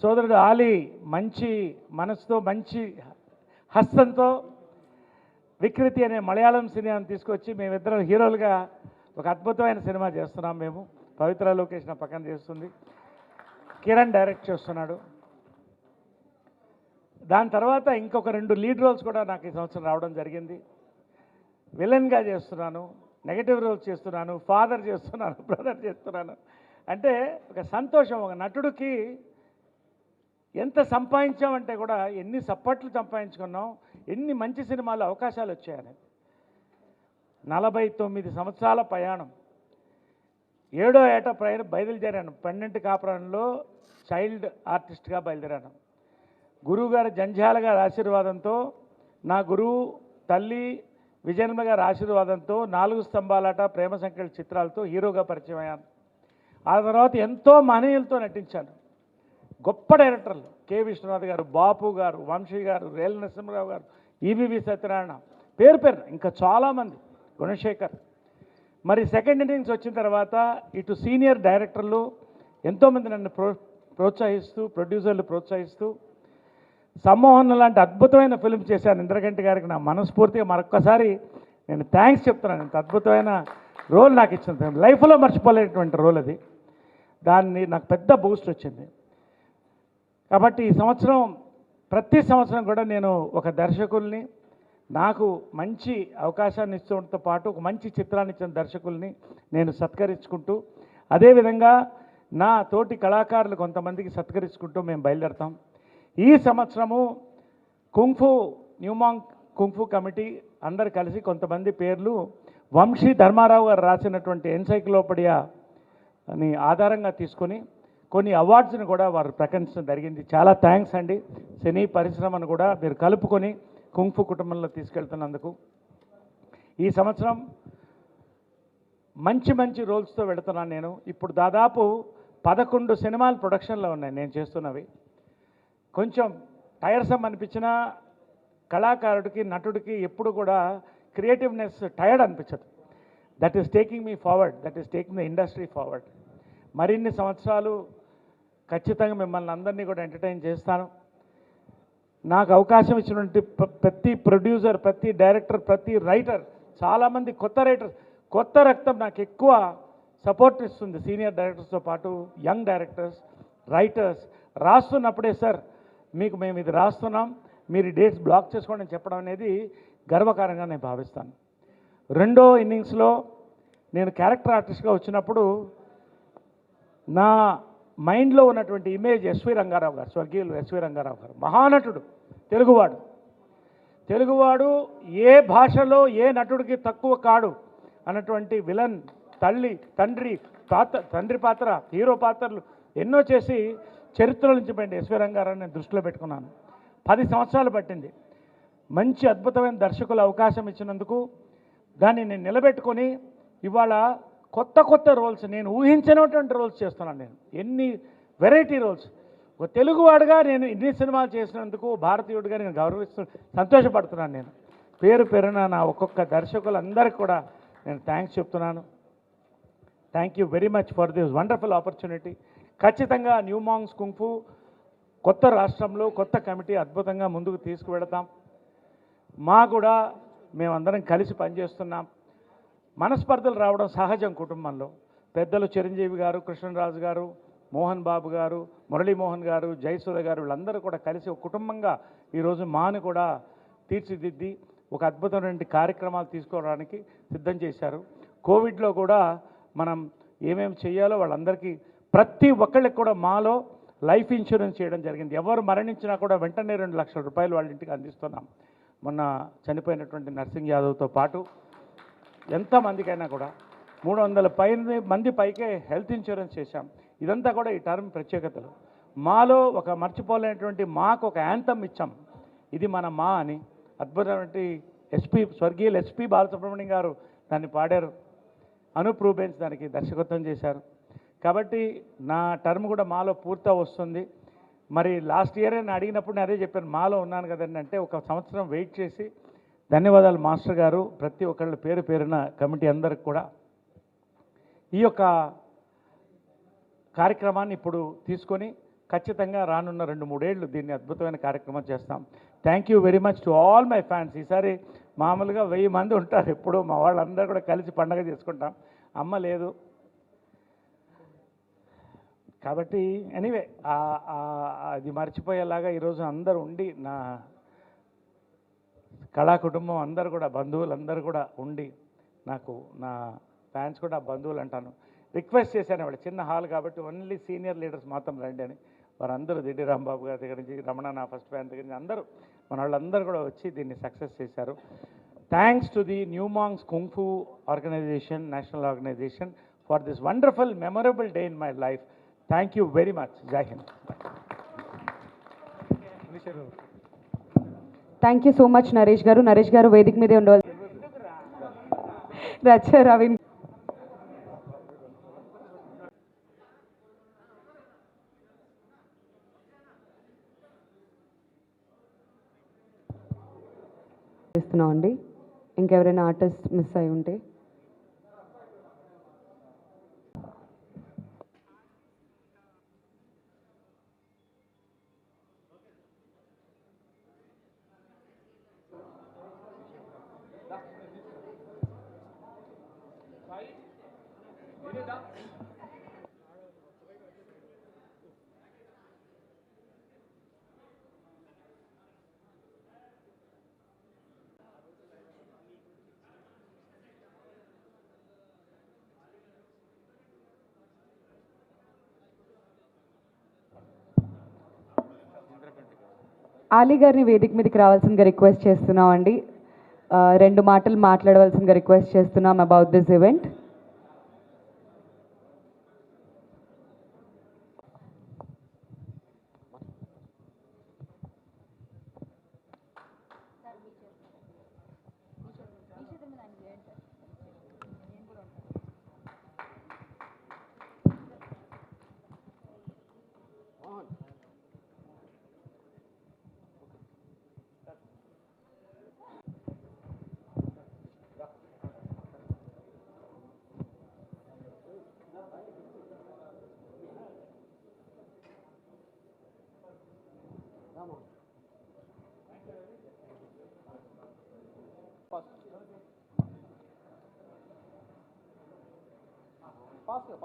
సోదరుడు ఆలీ మంచి మనసుతో, మంచి హస్తంతో వికృతి అనే మలయాళం సినిమాని తీసుకొచ్చి మేమిద్దరం హీరోలుగా ఒక అద్భుతమైన సినిమా చేస్తున్నాం మేము. పవిత్ర లోకేష్ నా పక్కన చేస్తుంది, కిరణ్ డైరెక్ట్ చేస్తున్నాడు. దాని తర్వాత ఇంకొక 2 లీడ్ రోల్స్ కూడా నాకు ఈ సంవత్సరం రావడం జరిగింది. విలన్గా చేస్తున్నాను, నెగటివ్ రోల్స్ చేస్తున్నాను, ఫాదర్ చేస్తున్నాను, బ్రదర్ చేస్తున్నాను. అంటే ఒక సంతోషం. ఒక నటుడికి ఎంత సంపాదించామంటే కూడా ఎన్ని సప్పట్లు సంపాదించుకున్నాం, ఎన్ని మంచి సినిమాలు అవకాశాలు వచ్చాయని. 49 సంవత్సరాల ప్రయాణం, 7వ ఏట బయలుదేరాను. పెండెంట్ కాపురంలో చైల్డ్ ఆర్టిస్ట్గా బయలుదేరాను. గురువు గారు జంధ్యాల గారి ఆశీర్వాదంతో, నా గురువు తల్లి విజయన్మ గారి ఆశీర్వాదంతో 4 స్తంభాలాట, ప్రేమ సంఖ్యల చిత్రాలతో హీరోగా పరిచయం అయ్యాను. ఆ తర్వాత ఎంతో మహనీయులతో నటించాను. గొప్ప డైరెక్టర్లు కె విశ్వనాథ్ గారు, బాపు గారు, వంశీ గారు, రేల నరసింహరావు గారు, ఈవివి సత్యనారాయణ, పేరు ఇంకా చాలామంది, గుణశేఖర్. మరి సెకండ్ ఇన్నింగ్స్ వచ్చిన తర్వాత ఇటు సీనియర్ డైరెక్టర్లు ఎంతోమంది నన్ను ప్రోత్సహిస్తూ, ప్రొడ్యూసర్లు ప్రోత్సహిస్తూ సమ్మోహన్ లాంటి అద్భుతమైన ఫిల్మ్ చేశాను. ఇంద్రగంటి గారికి నా మనస్ఫూర్తిగా మరొక్కసారి నేను థ్యాంక్స్ చెప్తున్నాను. ఇంత అద్భుతమైన రోల్ నాకు ఇచ్చిన లైఫ్లో మర్చిపోలేనటువంటి రోల్ అది. దాన్ని నాకు పెద్ద బూస్ట్ వచ్చింది. కాబట్టి ఈ సంవత్సరం ప్రతి సంవత్సరం కూడా నేను ఒక దర్శకుల్ని, నాకు మంచి అవకాశాన్ని ఇచ్చడంతో పాటు ఒక మంచి చిత్రాన్ని ఇచ్చిన దర్శకుల్ని నేను సత్కరించుకుంటూ, అదేవిధంగా నా తోటి కళాకారులు కొంతమందికి సత్కరించుకుంటూ మేము బయలుదేరుతాం. ఈ సంవత్సరము కుంఫు న్యూమాంగ్ కుంఫు కమిటీ అందరు కలిసి కొంతమంది పేర్లు వంశీ ధర్మారావు గారు రాసినటువంటి ఎన్సైక్లోపీడియా అని ఆధారంగా తీసుకొని కొన్ని అవార్డ్స్ని కూడా వారు ప్రకటించడం జరిగింది. చాలా థ్యాంక్స్ అండి. సినీ పరిశ్రమను కూడా మీరు కలుపుకొని కుంఫు కుటుంబంలో తీసుకెళ్తున్నందుకు. ఈ సంవత్సరం మంచి మంచి రోల్స్తో వెళుతున్నాను నేను. ఇప్పుడు దాదాపు 11 సినిమాలు ప్రొడక్షన్లో ఉన్నాయి నేను చేస్తున్నవి. కొంచెం టైర్సమ్ అనిపించిన కళాకారుడికి, నటుడికి ఎప్పుడు కూడా క్రియేటివ్నెస్ టైర్డ్ అనిపించదు. That is taking me forward, that is taking the industry forward. మరిన్ని సంవత్సరాలు ఖచ్చితంగా మిమ్మల్ని అందరినీ కూడా ఎంటర్టైన్ చేస్తాను. నాకు అవకాశం ఇచ్చినటువంటి ప్రతి ప్రొడ్యూసర్, ప్రతి డైరెక్టర్, ప్రతి రైటర్, చాలామంది కొత్త రైటర్స్, కొత్త రక్తం నాకు ఎక్కువ సపోర్ట్ ఇస్తుంది. సీనియర్ డైరెక్టర్స్తో పాటు యంగ్ డైరెక్టర్స్, రైటర్స్ రాస్తున్నప్పుడే సార్ మీకు మేము ఇది రాస్తున్నాం, మీరు డేట్స్ బ్లాక్ చేసుకోండి అని చెప్పడం అనేది గర్వకారంగా నేను భావిస్తాను. రెండో ఇన్నింగ్స్లో నేను క్యారెక్టర్ ఆర్టిస్ట్గా వచ్చినప్పుడు నా మైండ్లో ఉన్నటువంటి ఇమేజ్ ఎస్వి రంగారావు గారు, స్వర్గీయులు ఎస్వి రంగారావు గారు, మహానటుడు, తెలుగువాడు ఏ భాషలో ఏ నటుడికి తక్కువ కాడు అన్నటువంటి విలన్, తండ్రి పాత్ర, హీరో పాత్రలు ఎన్నో చేసి చరిత్రలో నుంచి పోయింది ఎస్వి రంగారావు నేను దృష్టిలో పెట్టుకున్నాను. 10 సంవత్సరాలు పట్టింది. మంచి అద్భుతమైన దర్శకులు అవకాశం ఇచ్చినందుకు దాన్ని నేను నిలబెట్టుకొని ఇవాళ కొత్త రోల్స్, నేను ఊహించినటువంటి రోల్స్ చేస్తున్నాను. నేను ఎన్ని వెరైటీ రోల్స్, ఒక తెలుగువాడుగా నేను ఇన్ని సినిమాలు చేసినందుకు భారతీయుడిగా నేను సంతోషపడుతున్నాను. నేను పేరున నా ఒక్కొక్క దర్శకులందరికీ కూడా నేను థ్యాంక్స్ చెప్తున్నాను. Thank you very much for this wonderful opportunity. ఖచ్చితంగా న్యూమాంగ్స్ కుంఫు కొత్త రాష్ట్రంలో కొత్త కమిటీ అద్భుతంగా ముందుకు తీసుకువెళతాం. కూడా మేమందరం కలిసి పనిచేస్తున్నాం. మనస్పర్ధలు రావడం సహజం కుటుంబంలో. పెద్దలు చిరంజీవి గారు, కృష్ణరాజు గారు, మోహన్ బాబు గారు, మురళీమోహన్ గారు, జయసూర్య గారు వీళ్ళందరూ కూడా కలిసి ఒక కుటుంబంగా ఈరోజు మాను కూడా తీర్చిదిద్ది ఒక అద్భుతమైన కార్యక్రమాలు తీసుకోవడానికి సిద్ధం చేశారు. కోవిడ్లో కూడా మనం ఏమేమి చేయాలో వాళ్ళందరికీ, ప్రతి ఒక్కళ్ళకి కూడా మాలో లైఫ్ ఇన్సూరెన్స్ చేయడం జరిగింది. ఎవరు మరణించినా కూడా వెంటనే 2 లక్షల రూపాయలు వాళ్ళ ఇంటికి అందిస్తున్నాం. మొన్న చనిపోయినటువంటి నర్సింగ్ యాదవ్తో పాటు ఎంతమందికైనా కూడా 300 మంది పైకే హెల్త్ ఇన్సూరెన్స్ చేశాం. ఇదంతా కూడా ఈ టర్మ్ ప్రత్యేకతలు. మాలో ఒక మర్చిపోలేనటువంటి మాకు ఒక యాంథమ్ ఇచ్చాం, ఇది మన మా అని. అద్భుతమైన స్వర్గీయులు ఎస్పి బాలసుబ్రహ్మణ్యం గారు దాన్ని పాడారు. అనూప్ రూబెన్స్ దానికి దర్శకత్వం చేశారు. కాబట్టి నా టర్మ్ కూడా మాలో పూర్తి వస్తుంది. మరి లాస్ట్ ఇయర్ నేను అడిగినప్పుడు నేను అదే చెప్పాను, మాలో ఉన్నాను కదండి అంటే 1 సంవత్సరం వెయిట్ చేసి, ధన్యవాదాలు మాస్టర్ గారు, ప్రతి ఒక్కళ్ళ పేరున కమిటీ అందరికి కూడా. ఈ యొక్క కార్యక్రమాన్ని ఇప్పుడు తీసుకొని ఖచ్చితంగా రానున్న 2-3 ఏళ్ళు దీన్ని అద్భుతమైన కార్యక్రమం చేస్తాం. Thank you very much to all my fans. ఈసారి మామూలుగా 1000 మంది ఉంటారు ఎప్పుడు, మా వాళ్ళందరూ కూడా కలిసి పండగ చేసుకుంటాం. అమ్మ లేదు కాబట్టి ఎనీవే అది మర్చిపోయేలాగా ఈరోజు అందరూ ఉండి, నా కళా కుటుంబం అందరూ కూడా, బంధువులందరూ కూడా ఉండి, నాకు నా ఫ్యాన్స్ కూడా బంధువులు అంటాను, రిక్వెస్ట్ చేశాను. వాళ్ళు చిన్న హాల్ కాబట్టి ఓన్లీ సీనియర్ లీడర్స్ మాత్రం రండి అని. వారందరూ దిడ్డి రాంబాబు గారి దగ్గర నుంచి, రమణ నా ఫస్ట్ ఫ్యాన్ దగ్గర నుంచి అందరూ, మన వాళ్ళందరూ కూడా వచ్చి దీన్ని సక్సెస్ చేశారు. Thanks to the new monks kung fu organisation, national organisation, for this wonderful memorable day in my life. Thank you very much. Jai Hind. Thank you so much Naresh గారు. నరేష్ గారు వేదిక మీదే ఉండవాలి. రచ్చ రవీన్ చేస్తున్నాం అండి. ఇంకెవరైనా ఆర్టిస్ట్ మిస్ అయి ఉంటే ఆలీ గారిని వేదిక మీదకి రావాల్సిందిగా రిక్వెస్ట్ చేస్తున్నాం అండి. 2 మాటలు మాట్లాడవలసిందిగా రిక్వెస్ట్ చేస్తున్నాం అబౌట్ దిస్ ఈవెంట్.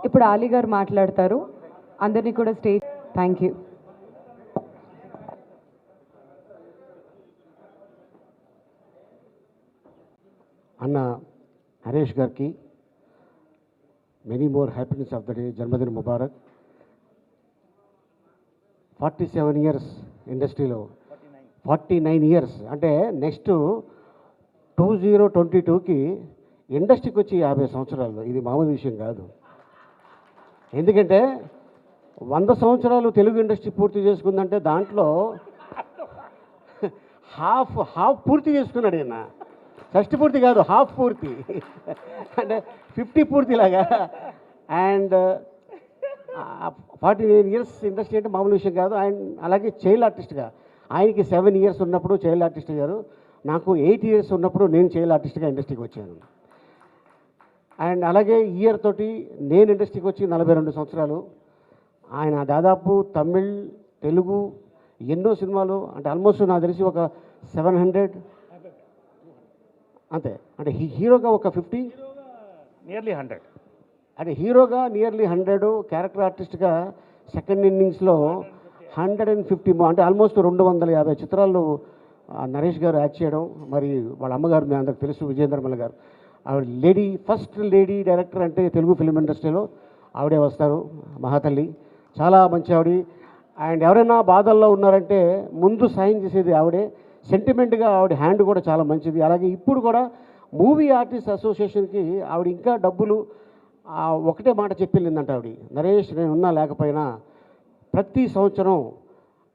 ఇప్పుడు ఆలీ గారు మాట్లాడతారు. అందరినీ కూడా స్టేజ్. Thank you. అన్న హరీష్ గారికి many more happiness of the day. జన్మదిన ముబారక్. 47 ఇయర్స్ ఇండస్ట్రీలో, 49 ఇయర్స్ అంటే నెక్స్ట్ 2022కి ఇండస్ట్రీకి వచ్చి 50 సంవత్సరాలు. ఇది మామూలు విషయం కాదు. ఎందుకంటే 100 సంవత్సరాలు తెలుగు ఇండస్ట్రీ పూర్తి చేసుకుందంటే దాంట్లో హాఫ్ పూర్తి చేసుకున్నాడు ఈయన. ఫస్ట్ పూర్తి కాదు, హాఫ్ పూర్తి అంటే 50 పూర్తిలాగా. అండ్ 49 ఇయర్స్ ఇండస్ట్రీ అంటే మామూలు విషయం కాదు. అండ్ అలాగే చైల్డ్ ఆర్టిస్ట్గా ఆయనకి 7 ఇయర్స్ ఉన్నప్పుడు చైల్డ్ ఆర్టిస్ట్ గారు, నాకు 8 ఇయర్స్ ఉన్నప్పుడు నేను చైల్డ్ ఆర్టిస్ట్గా ఇండస్ట్రీకి వచ్చాను. అండ్ అలాగే ఇయర్ తోటి నేను ఇండస్ట్రీకి వచ్చి 42 సంవత్సరాలు. ఆయన దాదాపు తమిళ్, తెలుగు ఎన్నో సినిమాలు, అంటే ఆల్మోస్ట్ నాకు తెలిసి ఒక 700 అంతే. అంటే హీరోగా ఒక 50, నియర్లీ 100, అంటే హీరోగా నియర్లీ 100, క్యారెక్టర్ ఆర్టిస్ట్గా సెకండ్ ఇన్నింగ్స్లో 150, అంటే ఆల్మోస్ట్ 250 చిత్రాల్లో నరేష్ గారు యాక్ట్ చేయడం. మరి వాళ్ళ అమ్మగారు మీ అందరికి తెలుసు, విజయేంద్రమల్ల గారు. ఆవిడ ఫస్ట్ లేడీ డైరెక్టర్ అంటే తెలుగు ఫిల్మ్ ఇండస్ట్రీలో ఆవిడే వస్తారు. మహాతల్లి చాలా మంచి ఆవిడ. అండ్ ఎవరైనా బాధల్లో ఉన్నారంటే ముందు సాయం చేసేది ఆవిడే. సెంటిమెంట్గా ఆవిడ హ్యాండ్ కూడా చాలా మంచిది. అలాగే ఇప్పుడు కూడా మూవీ ఆర్టిస్ట్ అసోసియేషన్కి ఆవిడ ఇంకా డబ్బులు ఒకటే మాట చెప్పిందంట ఆవిడ, నరేష్ నేను ఉన్నా లేకపోయినా ప్రతి సంవత్సరం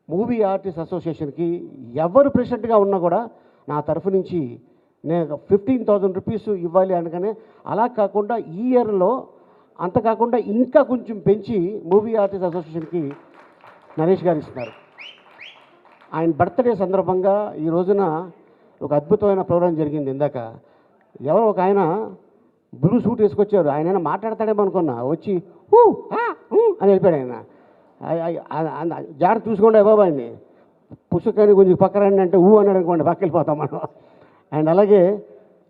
మూవీ ఆర్టిస్ట్ అసోసియేషన్కి ఎవరు ప్రెసిడెంట్గా ఉన్నా కూడా నా తరఫు నుంచి నేను 15,000 రూపీస్ ఇవ్వాలి అనగానే, అలా కాకుండా ఈ ఇయర్లో అంత కాకుండా ఇంకా కొంచెం పెంచి మూవీ ఆర్టిస్ట్ అసోసియేషన్కి నరేష్ గారు ఇస్తున్నారు. ఆయన బర్త్డే సందర్భంగా ఈ రోజున ఒక అద్భుతమైన ప్రోగ్రాం జరిగింది. ఇందాక ఎవరో ఒక ఆయన బ్లూ సూట్ వేసుకొచ్చారు. ఆయన మాట్లాడతాడేమో అనుకున్నా, వచ్చి అని వెళ్ళిపోయాడు ఆయన. జాగ్రత్త చూసుకోండి బాబా అండి, పుస్తకాన్ని కొంచెం పక్క రండి అంటే అన్నాడు అనుకోండి, పక్క వెళ్ళిపోతాం మనం. అండ్ అలాగే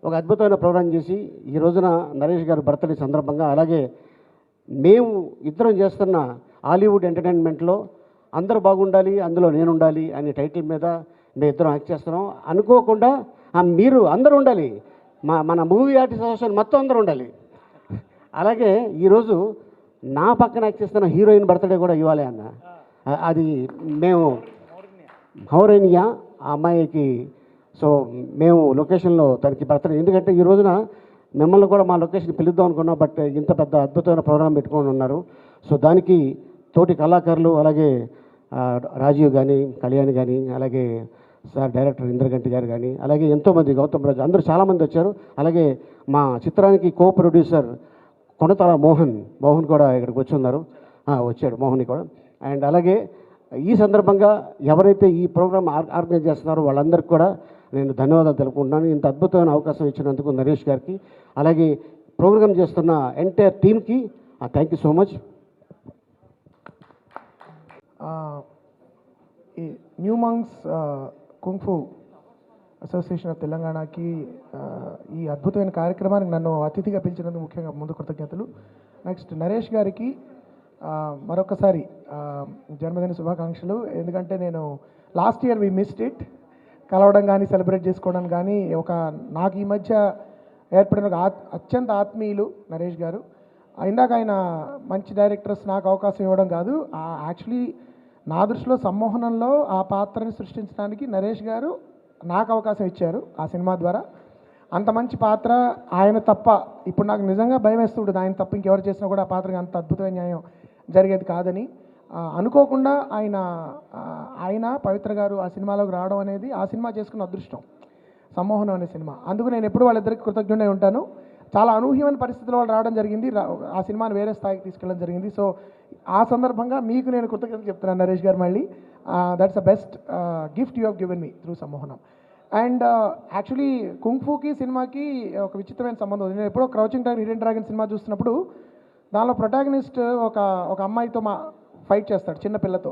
ఒక అద్భుతమైన ప్రోగ్రాం చేసి ఈ రోజున నరేష్ గారు బర్త్డే సందర్భంగా, అలాగే మేము ఇద్దరం చేస్తున్న హాలీవుడ్ ఎంటర్టైన్మెంట్లో అందరూ బాగుండాలి అందులో నేను ఉండాలి అనే టైటిల్ మీద మేము ఇద్దరం యాక్ట్ చేస్తున్నాం. అనుకోకుండా మీరు అందరూ ఉండాలి, మన మూవీ ఆర్టిస్ట్ అసోసియేషన్ మొత్తం అందరూ ఉండాలి. అలాగే ఈరోజు నా పక్కన యాక్ట్ చేస్తున్న హీరోయిన్ బర్త్డే కూడా ఇవ్వాలి అన్న. అది మేము మౌరేనియా ఆ అమ్మాయికి, సో మేము లొకేషన్లో తనకి బర్త్డే, ఎందుకంటే ఈ రోజున మిమ్మల్ని కూడా మా లొకేషన్ పిలుద్దాం అనుకున్నాం, బట్ ఇంత పెద్ద అద్భుతమైన ప్రోగ్రాం పెట్టుకొని ఉన్నారు. సో దానికి తోటి కళాకారులు, అలాగే రాజీవ్ కానీ, కళ్యాణ్ కానీ, అలాగే సార్ డైరెక్టర్ ఇంద్రగంటి గారు కానీ, అలాగే ఎంతోమంది గౌతమ్ రాజు, అందరూ చాలామంది వచ్చారు. అలాగే మా చిత్రానికి కో ప్రొడ్యూసర్ కొనతల మోహన్ కూడా ఇక్కడికి వచ్చి ఉన్నారు, వచ్చాడు మోహన్ కూడా. అండ్ అలాగే ఈ సందర్భంగా ఎవరైతే ఈ ప్రోగ్రామ్ ఆర్గనైజ్ చేస్తున్నారో వాళ్ళందరికీ కూడా నేను ధన్యవాదాలు తెలుపుకుంటున్నాను. ఇంత అద్భుతమైన అవకాశం ఇచ్చినందుకు నరేష్ గారికి, అలాగే ప్రోగ్రామ్ చేస్తున్న ఎంటైర్ టీమ్కి థ్యాంక్ యూ సో మచ్. ఈ new monks kung fu association of తెలంగాణకి ఈ అద్భుతమైన కార్యక్రమానికి నన్ను అతిథిగా పిలిచినందుకు ముఖ్యంగా ముందు కృతజ్ఞతలు. నెక్స్ట్ నరేష్ గారికి మరొకసారి జన్మదిన శుభాకాంక్షలు. ఎందుకంటే నేను last year we missed it, కలవడం కానీ సెలబ్రేట్ చేసుకోవడం కానీ. నాకు ఈ మధ్య ఏర్పడిన ఒక అత్యంత ఆత్మీయులు నరేష్ గారు. ఇందాక ఆయన మంచి డైరెక్టర్స్ నాకు అవకాశం ఇవ్వడం కాదు, యాక్చువల్లీ నా దృష్టిలో సమ్మోహనంలో ఆ పాత్రని సృష్టించడానికి నరేష్ గారు నాకు అవకాశం ఇచ్చారు ఆ సినిమా ద్వారా. అంత మంచి పాత్ర ఆయన తప్ప, ఇప్పుడు నాకు నిజంగా భయం వేస్తుంటుంది, ఆయన తప్ప ఇంకెవరు చేసినా కూడా ఆ పాత్రకి అంత అద్భుతమైన న్యాయం జరిగేది కాదని. అనుకోకుండా ఆయన పవిత్ర గారు ఆ సినిమాలోకి రావడం అనేది ఆ సినిమా చేసుకున్న అదృష్టం, సమ్మోహనం అనే సినిమా. అందుకు నేను ఎప్పుడు వాళ్ళిద్దరికి కృతజ్ఞుడై ఉంటాను. చాలా అనూహ్యమైన పరిస్థితుల్లో వాళ్ళు రావడం జరిగింది, ఆ సినిమాని వేరే స్థాయికి తీసుకెళ్ళడం జరిగింది. సో ఆ సందర్భంగా మీకు నేను కృతజ్ఞతలు చెప్తున్నాను నరేష్ గారు. మళ్ళీ that's the best gift you have given me through Sammohanam. And actually కుంగ్ఫూకి సినిమాకి ఒక విచిత్రమైన సంబంధం ఉంది. నేను ఎప్పుడో crouching tiger hidden dragon cinema చూస్తున్నప్పుడు దానిలో ప్రొటాగనిస్ట్ ఒక అమ్మాయితో ఫైట్ చేస్తాడు, చిన్న పిల్లతో.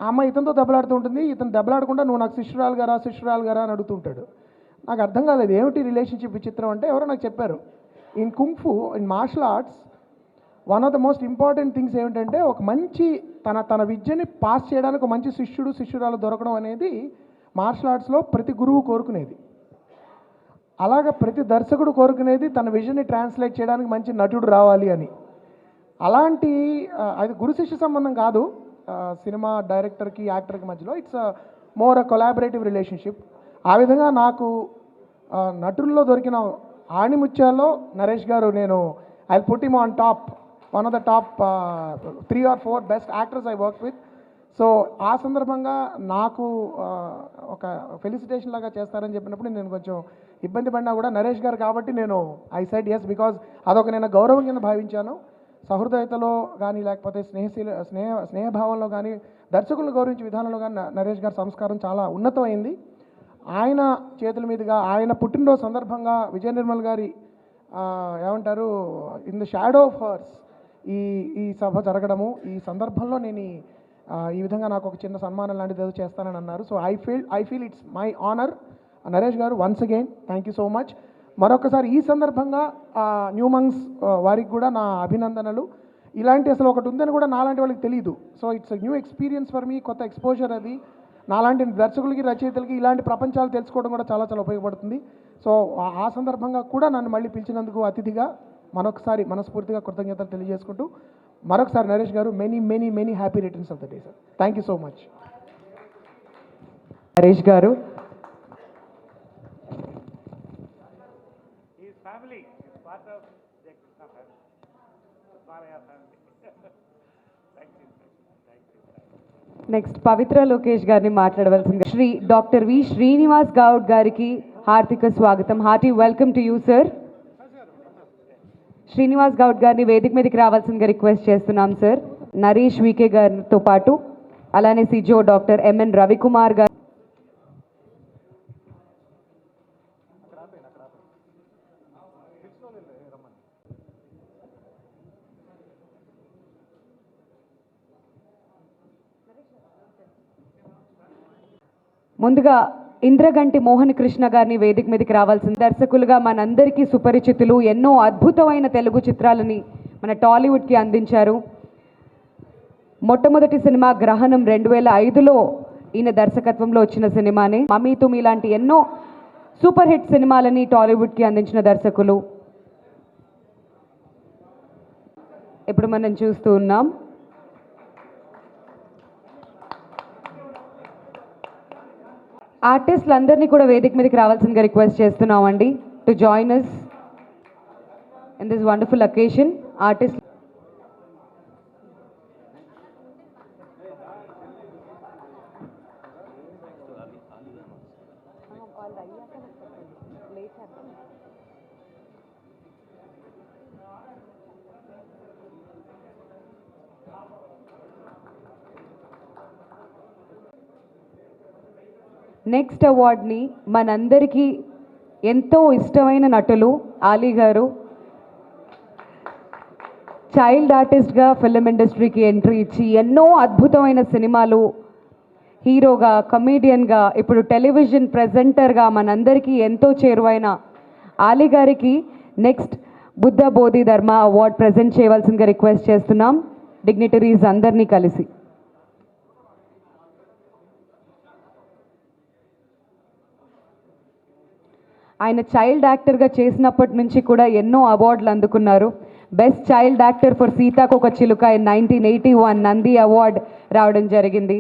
ఆ అమ్మాయి ఇతనితో దెబ్బలాడుతూ ఉంటుంది, ఇతను దెబ్బలాడకుండా నువ్వు నాకు శిష్యురాలు గారా అని అడుగుతుంటాడు. నాకు అర్థం కాలేదు ఏమిటి రిలేషన్షిప్ విచిత్రం అంటే, ఎవరో నాకు చెప్పారు in kung fu, in martial arts one of the most important things ఏమిటంటే ఒక మంచి తన విద్యని పాస్ చేయడానికి ఒక మంచి శిష్యురాలు దొరకడం అనేది మార్షల్ ఆర్ట్స్లో ప్రతి గురువు కోరుకునేది. అలాగ ప్రతి దర్శకుడు కోరుకునేది తన విజన్ని ట్రాన్స్లేట్ చేయడానికి మంచి నటుడు రావాలి అని. అలాంటి అది గురు శిష్య సంబంధం కాదు సినిమా డైరెక్టర్కి యాక్టర్కి మధ్యలో, it's more a collaborative relationship. ఆ విధంగా నాకు నటుల్లో దొరికిన ఆణిముత్యాల్లో నరేష్ గారు, నేను I put him on top, one of the top 3 or 4 best actors I work with. So ఆ సందర్భంగా నాకు ఒక ఫెలిసిటేషన్ లాగా చేస్తారని చెప్పినప్పుడు నేను కొంచెం ఇబ్బంది పడినా కూడా నరేష్ గారు కాబట్టి నేను ఐ సెడ్ ఎస్, బికాజ్ అదొక నేను గౌరవం కింద భావించాను. సహృదయతలో కానీ లేకపోతే స్నేహభావంలో కానీ దర్శకులను గౌరవించే విధానంలో కానీ నరేష్ గారి సంస్కారం చాలా ఉన్నతమైంది. ఆయన చేతుల మీదుగా ఆయన పుట్టినరోజు సందర్భంగా విజయ నిర్మల్ గారి ఏమంటారు in the shadow of hurts ఈ సభ జరగడము, ఈ సందర్భంలో నేను ఈ విధంగా నాకు ఒక చిన్న సన్మానం లాంటిది ఏదో చేస్తానని అన్నారు. So I feel it's my honour. Naresh గారు once again thank you so much. మరొకసారి ఈ సందర్భంగా న్యూ మంక్స్ వారికి కూడా నా అభినందనలు. ఇలాంటి అసలు ఒకటి ఉందని కూడా నాలాంటి వాళ్ళకి తెలియదు. So it's new experience for me, కొత్త ఎక్స్పోజర్ అది. నాలాంటి దర్శకులకి రచయితలకి ఇలాంటి ప్రపంచాలు తెలుసుకోవడం కూడా చాలా చాలా ఉపయోగపడుతుంది. సో ఆ సందర్భంగా కూడా నన్ను మళ్ళీ పిలిచినందుకు అతిథిగా మరొకసారి మనస్ఫూర్తిగా కృతజ్ఞతలు తెలియజేసుకుంటూ మరొకసారి నరేష్ గారు many happy returns of the day sir. Thank you so much. Naresh గారు నెక్స్ట్ పవిత్ర లోకేష్ గారిని మాట్లాడవలసింది. డాక్టర్ వి శ్రీనివాస్ గౌడ్ గారికి హార్దిక స్వాగతం. Hearty welcome to you sir. Srinivas Goud గారిని వేదిక మీదకి రావాల్సిందిగా రిక్వెస్ట్ చేస్తున్నాం సార్. నరేష్ వికే గారితో పాటు అలానే సిజో డాక్టర్ ఎంఎన్ రవికుమార్ గారు, ముందుగా ఇంద్రగంటి మోహన్ కృష్ణ గారిని వేదిక మీదకి రావాల్సిన దర్శకులుగా మనందరికీ సుపరిచితులు, ఎన్నో అద్భుతమైన తెలుగు చిత్రాలని మన టాలీవుడ్కి అందించారు. మొట్టమొదటి సినిమా గ్రహణం 2005లో ఈయన దర్శకత్వంలో వచ్చిన సినిమానే. మమ్మీ తుమి లాంటి ఎన్నో సూపర్ హిట్ సినిమాలని టాలీవుడ్కి అందించిన దర్శకులు. ఇప్పుడు మనం చూస్తూ ఉన్నాం ఆర్టిస్టులందరినీ కూడా వేదిక మీదకి రావాల్సిందిగా రిక్వెస్ట్ చేస్తున్నామండి to join us in this wonderful occasion. Artist next అవార్డ్ని మనందరికీ ఎంతో ఇష్టమైన నటులు ఆలీ గారు చైల్డ్ ఆర్టిస్ట్గా ఫిల్మ్ ఇండస్ట్రీకి ఎంట్రీ ఇచ్చి ఎన్నో అద్భుతమైన సినిమాలు, హీరోగా, కమీడియన్గా, ఇప్పుడు టెలివిజన్ ప్రెజెంటర్గా మనందరికీ ఎంతో చేరువైన ఆలీ గారికి నెక్స్ట్ బుద్ధ బోధి ధర్మ అవార్డ్ ప్రజెంట్ చేయవలసిందిగా రిక్వెస్ట్ చేస్తున్నాం డిగ్నిటరీస్ అందరినీ కలిసి. ఆయన చైల్డ్ యాక్టర్గా చేసినప్పటి నుంచి కూడా ఎన్నో అవార్డులు అందుకున్నారు. బెస్ట్ చైల్డ్ యాక్టర్ ఫర్ సీతాకోక చిలుక ఇన్ 1981 నంది అవార్డ్ రావడం జరిగింది.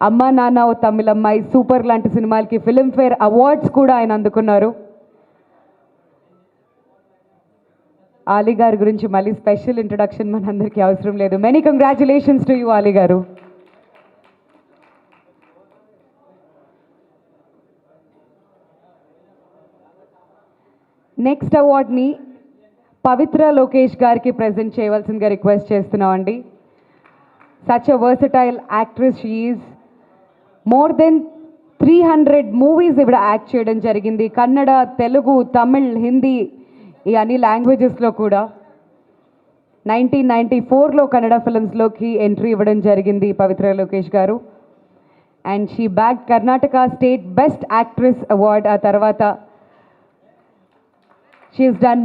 అమ్మా నాన్న ఓ తమిళమ్మాయి, సూపర్ లాంటి సినిమాలకి ఫిల్మ్ఫేర్ అవార్డ్స్ కూడా ఆయన అందుకున్నారు. ఆలీ గారి గురించి మళ్ళీ స్పెషల్ ఇంట్రడక్షన్ మనందరికీ అవసరం లేదు. Many congratulations to you Ali గారు. నెక్స్ట్ అవార్డ్ని పవిత్ర లోకేష్ గారికి ప్రజెంట్ చేయవలసిందిగా రిక్వెస్ట్ చేస్తున్నామండి. Such a versatile actress she is. More than 300 movies ఇవిడ యాక్ట్ చేయడం జరిగింది. కన్నడ, తెలుగు, తమిళ్, హిందీ ఈ అన్ని లాంగ్వేజెస్లో కూడా. 1994లో కన్నడ ఫిల్మ్స్లోకి ఎంట్రీ ఇవ్వడం జరిగింది పవిత్ర లోకేష్ గారు. And she bag Karnataka state best actress award. ఆ తర్వాత she has done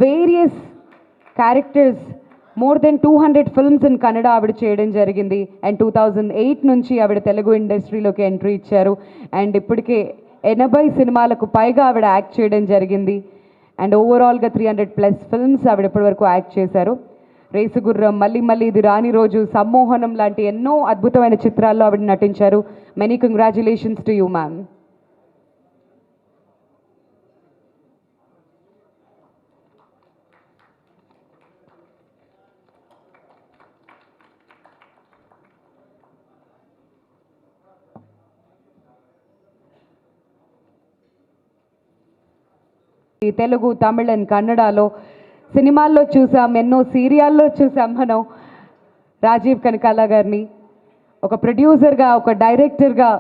various characters, more than 200 films in Kannada ఆవిడ చేయడం జరిగింది. అండ్ 2008 నుంచి ఆవిడ తెలుగు ఇండస్ట్రీలోకి ఎంట్రీ ఇచ్చారు. అండ్ ఇప్పటికే 80 సినిమాలకు పైగా ఆవిడ యాక్ట్ చేయడం జరిగింది. అండ్ ఓవరాల్గా 300+ ఫిల్మ్స్ ఆవిడ ఇప్పటివరకు యాక్ట్ చేశారు. రేసుగుర్రం, మళ్ళీ మళ్ళీ ఇది రాని రోజు, సమ్మోహనం లాంటి ఎన్నో అద్భుతమైన చిత్రాల్లో ఆవిడ నటించారు. Many congratulations to you ma'am. Telugu, Tamil and కన్నడలో సినిమాల్లో చూసాం, ఎన్నో సీరియల్లో చూసాం మనం రాజీవ్ కనకాల గారిని. ఒక ప్రొడ్యూసర్గా, ఒక డైరెక్టర్గా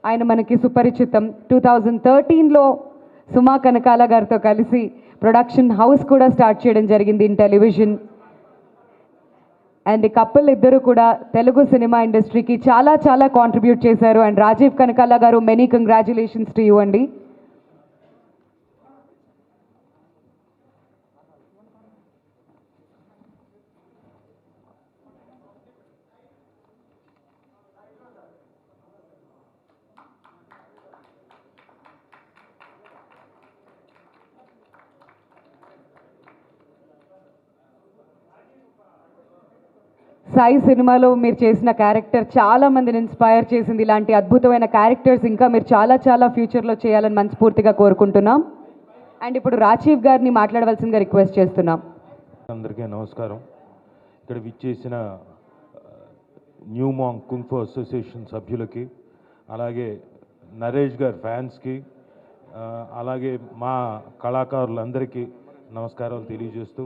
ఆయన మనకి సుపరిచితం. 2013లో సుమా కనకాల గారితో కలిసి ప్రొడక్షన్ హౌస్ కూడా స్టార్ట్ చేయడం జరిగింది ఇన్ టెలివిజన్. అండ్ కపుల్ ఇద్దరు కూడా తెలుగు సినిమా ఇండస్ట్రీకి చాలా చాలా కాంట్రిబ్యూట్ చేశారు. అండ్ రాజీవ్ కనకాల గారు, మెనీ కంగ్రాచులేషన్స్ టు యూ అండి. సాయి సినిమాలో మీరు చేసిన క్యారెక్టర్ చాలా మందిని ఇన్స్పైర్ చేసింది. ఇలాంటి అద్భుతమైన క్యారెక్టర్స్ ఇంకా మీరు చాలా చాలా ఫ్యూచర్లో చేయాలని మనస్ఫూర్తిగా కోరుకుంటున్నాం. అండ్ ఇప్పుడు రాజీవ్ గారిని మాట్లాడవలసిందిగా రిక్వెస్ట్ చేస్తున్నాం. అందరికీ నమస్కారం. ఇక్కడ విచ్చేసిన న్యూ మాంగ్ కుంగ్ ఫు అసోసియేషన్ సభ్యులకి, అలాగే నరేష్ గారి ఫ్యాన్స్కి, అలాగే మా కళాకారులందరికీ నమస్కారాలు తెలియజేస్తూ,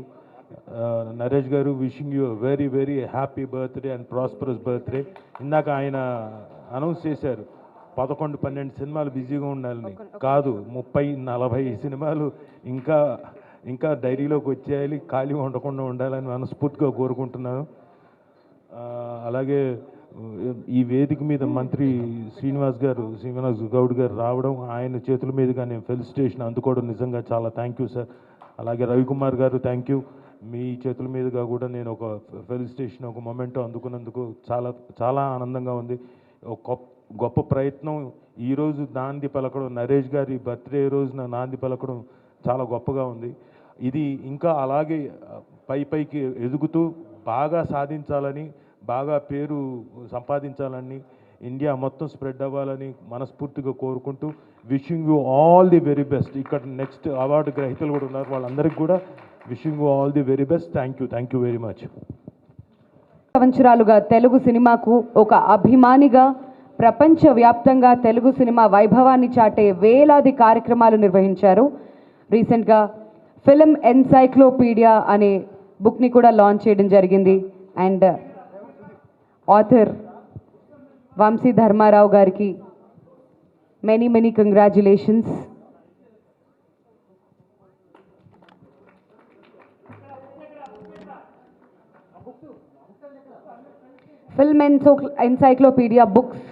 నరేష్ గారు, wishing you very very happy birthday and prosperous birthday. ఇందాక ఆయన అనౌన్స్ చేశారు 11-12 సినిమాలు బిజీగా ఉండాలని. కాదు, 30-40 సినిమాలు ఇంకా ఇంకా డైరీలోకి వచ్చేయాలి, ఖాళీ ఉండకుండా ఉండాలని మనస్ఫూర్తిగా కోరుకుంటున్నాను. అలాగే ఈ వేదిక మీద మంత్రి శ్రీనివాస్ గౌడ్ గారు రావడం, ఆయన చేతుల మీదుగా నేను ఫెలిసిటేషన్ అందుకోవడం నిజంగా చాలా థ్యాంక్ యూ సార్. అలాగే రవికుమార్ గారు థ్యాంక్ యూ. మీ చేతుల మీదుగా కూడా నేను ఒక ఫెలిసిటేషన్, ఒక మొమెంటో అందుకున్నందుకు చాలా చాలా ఆనందంగా ఉంది. ఒక గొప్ప ప్రయత్నం ఈరోజు నాంది పలకడం, నరేష్ గారి బర్త్డే రోజున నాంది పలకడం చాలా గొప్పగా ఉంది. ఇది ఇంకా అలాగే పైకి ఎదుగుతూ బాగా సాధించాలని, బాగా పేరు సంపాదించాలని, ఇండియా మొత్తం స్ప్రెడ్ అవ్వాలని మనస్ఫూర్తిగా కోరుకుంటూ wishing you all the very best. ఇక్కడ నెక్స్ట్ అవార్డు గ్రహీతలు కూడా ఉన్నారు, వాళ్ళందరికీ కూడా wishing you all the very best. Thank you very much. సంవత్సరాలుగా తెలుగు సినిమాకు ఒక అభిమానిగా ప్రపంచవ్యాప్తంగా తెలుగు సినిమా వైభవాన్ని చాటే వేలాది కార్యక్రమాలు నిర్వహించారు. రీసెంట్గా ఫిల్మ్ ఎన్సైక్లోపీడియా అనే బుక్ని కూడా లాంచ్ చేయడం జరిగింది. అండ్ ఆథర్ వంశీ ధర్మారావు గారికి many congratulations. Film encyclopaedia books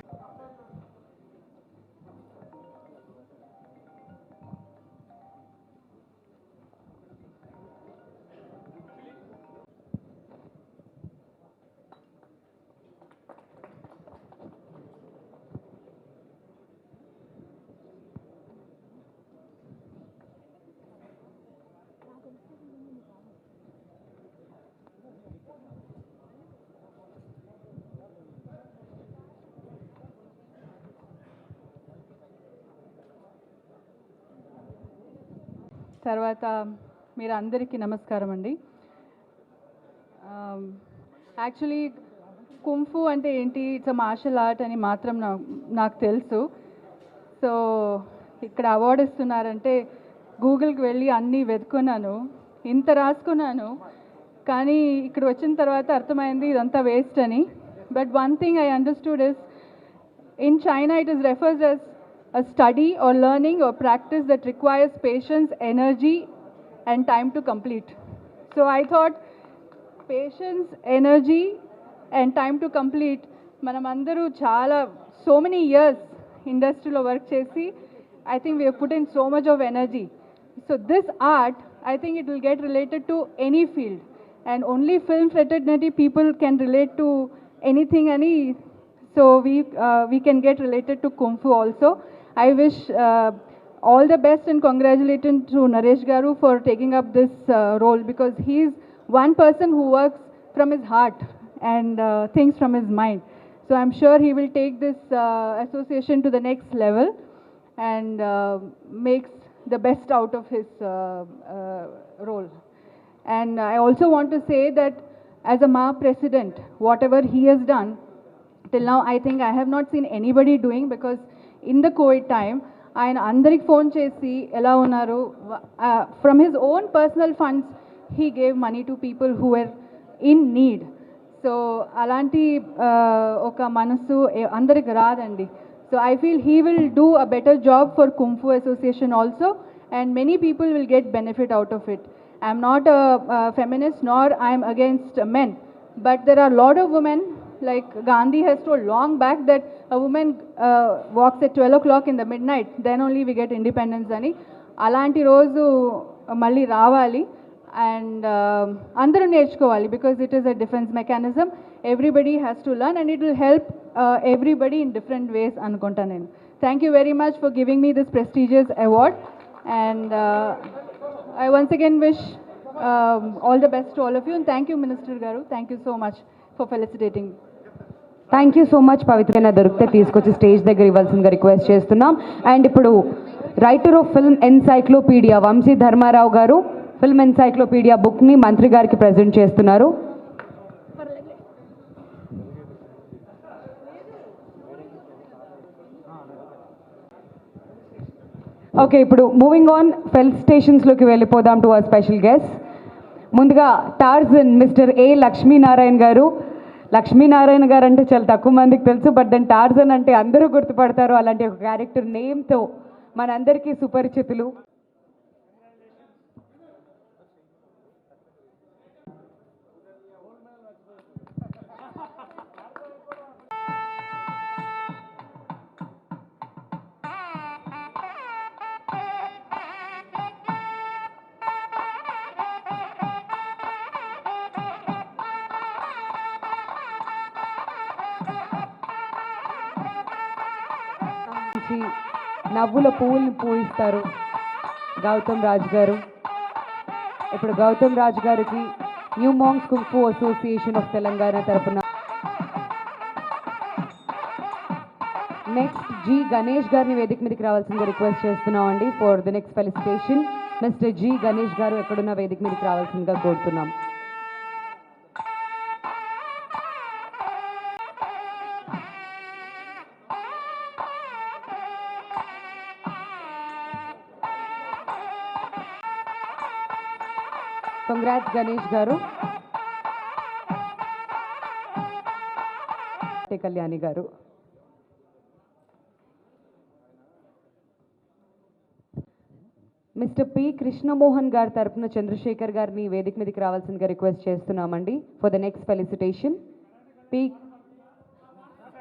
తర్వాత మీరు అందరికీ నమస్కారం అండి. యాక్చువల్లీ కుంఫు అంటే ఏంటి, ఇట్స్ అ మార్షల్ ఆర్ట్ అని మాత్రం నాకు తెలుసు. సో ఇక్కడ అవార్డు ఇస్తున్నారంటే గూగుల్కి వెళ్ళి అన్నీ వెతుకున్నాను, ఇంత రాసుకున్నాను, కానీ ఇక్కడ వచ్చిన తర్వాత అర్థమైంది ఇదంతా వేస్ట్ అని. But one thing I understood is, in China it is referred as a study or learning or practice that requires patience, energy and time to complete. So I thought patience, energy and time to complete, manamandaru chala so many years industry lo work chesi, I think we have put in so much of energy. So this art, I think it will get related to any field, and only film fraternity people can relate to anything, any. So we can get related to Kung Fu also. I wish all the best and congratulations to Naresh Garu for taking up this role, because he is one person who works from his heart and thinks from his mind. So I'm sure he will take this association to the next level and makes the best out of his role. And I also want to say that as a MA president, whatever he has done, till now I think I have not seen anybody doing, because in the COVID time ఆయన అందరికి phone చేసి ఎలా ఉన్నారు, from his own personal funds he gave money to people who were in need. So అలాంటి ఒక మనసు అందరికి రాదండి. So I feel he will do a better job for Kung Fu Association also, and many people will get benefit out of it. I am not a feminist nor I am against men, but there are a lot of women, like Gandhi has told long back that a woman walks at 12 o'clock in the midnight, then only we get independence ani. Alanti roju malli ravali, and andaru nerchukovali, because it is a defense mechanism. Everybody has to learn, and it will help everybody in different ways anukunta nenu. Thank you very much for giving me this prestigious award, and I once again wish all the best to all of you, and thank you Minister Garu, thank you so much for felicitating me. Thank you so much. పవిత్రమైన దొరికితే తీసుకొచ్చి stage దగ్గర ఇవ్వాల్సిందిగా request చేస్తున్నాం. And ఇప్పుడు writer of film encyclopedia Vamsi Dharmarao గారు film encyclopaedia బుక్ని మంత్రి గారికి ప్రజెంట్ చేస్తున్నారు. ఓకే, ఇప్పుడు మూవింగ్ ఆన్ ఫెలిసిటేషన్స్లోకి వెళ్ళిపోదాం టు అవర్ స్పెషల్ గెస్ట్. ముందుగా టార్జన్ మిస్టర్ ఏ లక్ష్మీనారాయణ గారు. లక్ష్మీనారాయణ గారు అంటే చాలా తక్కువ మందికి తెలుసు, బట్ దెన్ టార్జన్ అంటే అందరూ గుర్తుపడతారు. అలాంటి ఒక క్యారెక్టర్ నేమ్తో మనందరికీ సుపరిచితులు. నుంచి నవ్వుల పువ్వుల్ని పూయిస్తారు గౌతమ్ రాజ్ గారు. ఇప్పుడు గౌతమ్ రాజ్ గారికి new monks kung fu association of Telangana తరపున నెక్స్ట్ జి గణేష్ గారిని వేదిక మీదకి రావాల్సిందిగా రిక్వెస్ట్ చేస్తున్నామండి. For the next felicitation mister G Ganesh గారు ఎక్కడున్న వేదిక మీదకి రావాల్సిందిగా కోరుతున్నాం. కంగ్రాట్స్ గణేష్ గారు. కళ్యాణి గారు. మిస్టర్ పి కృష్ణమోహన్ గారి తరపున చంద్రశేఖర్ గారిని వేదిక మీదకి రావాల్సిందిగా రిక్వెస్ట్ చేస్తున్నామండి for the next felicitation. P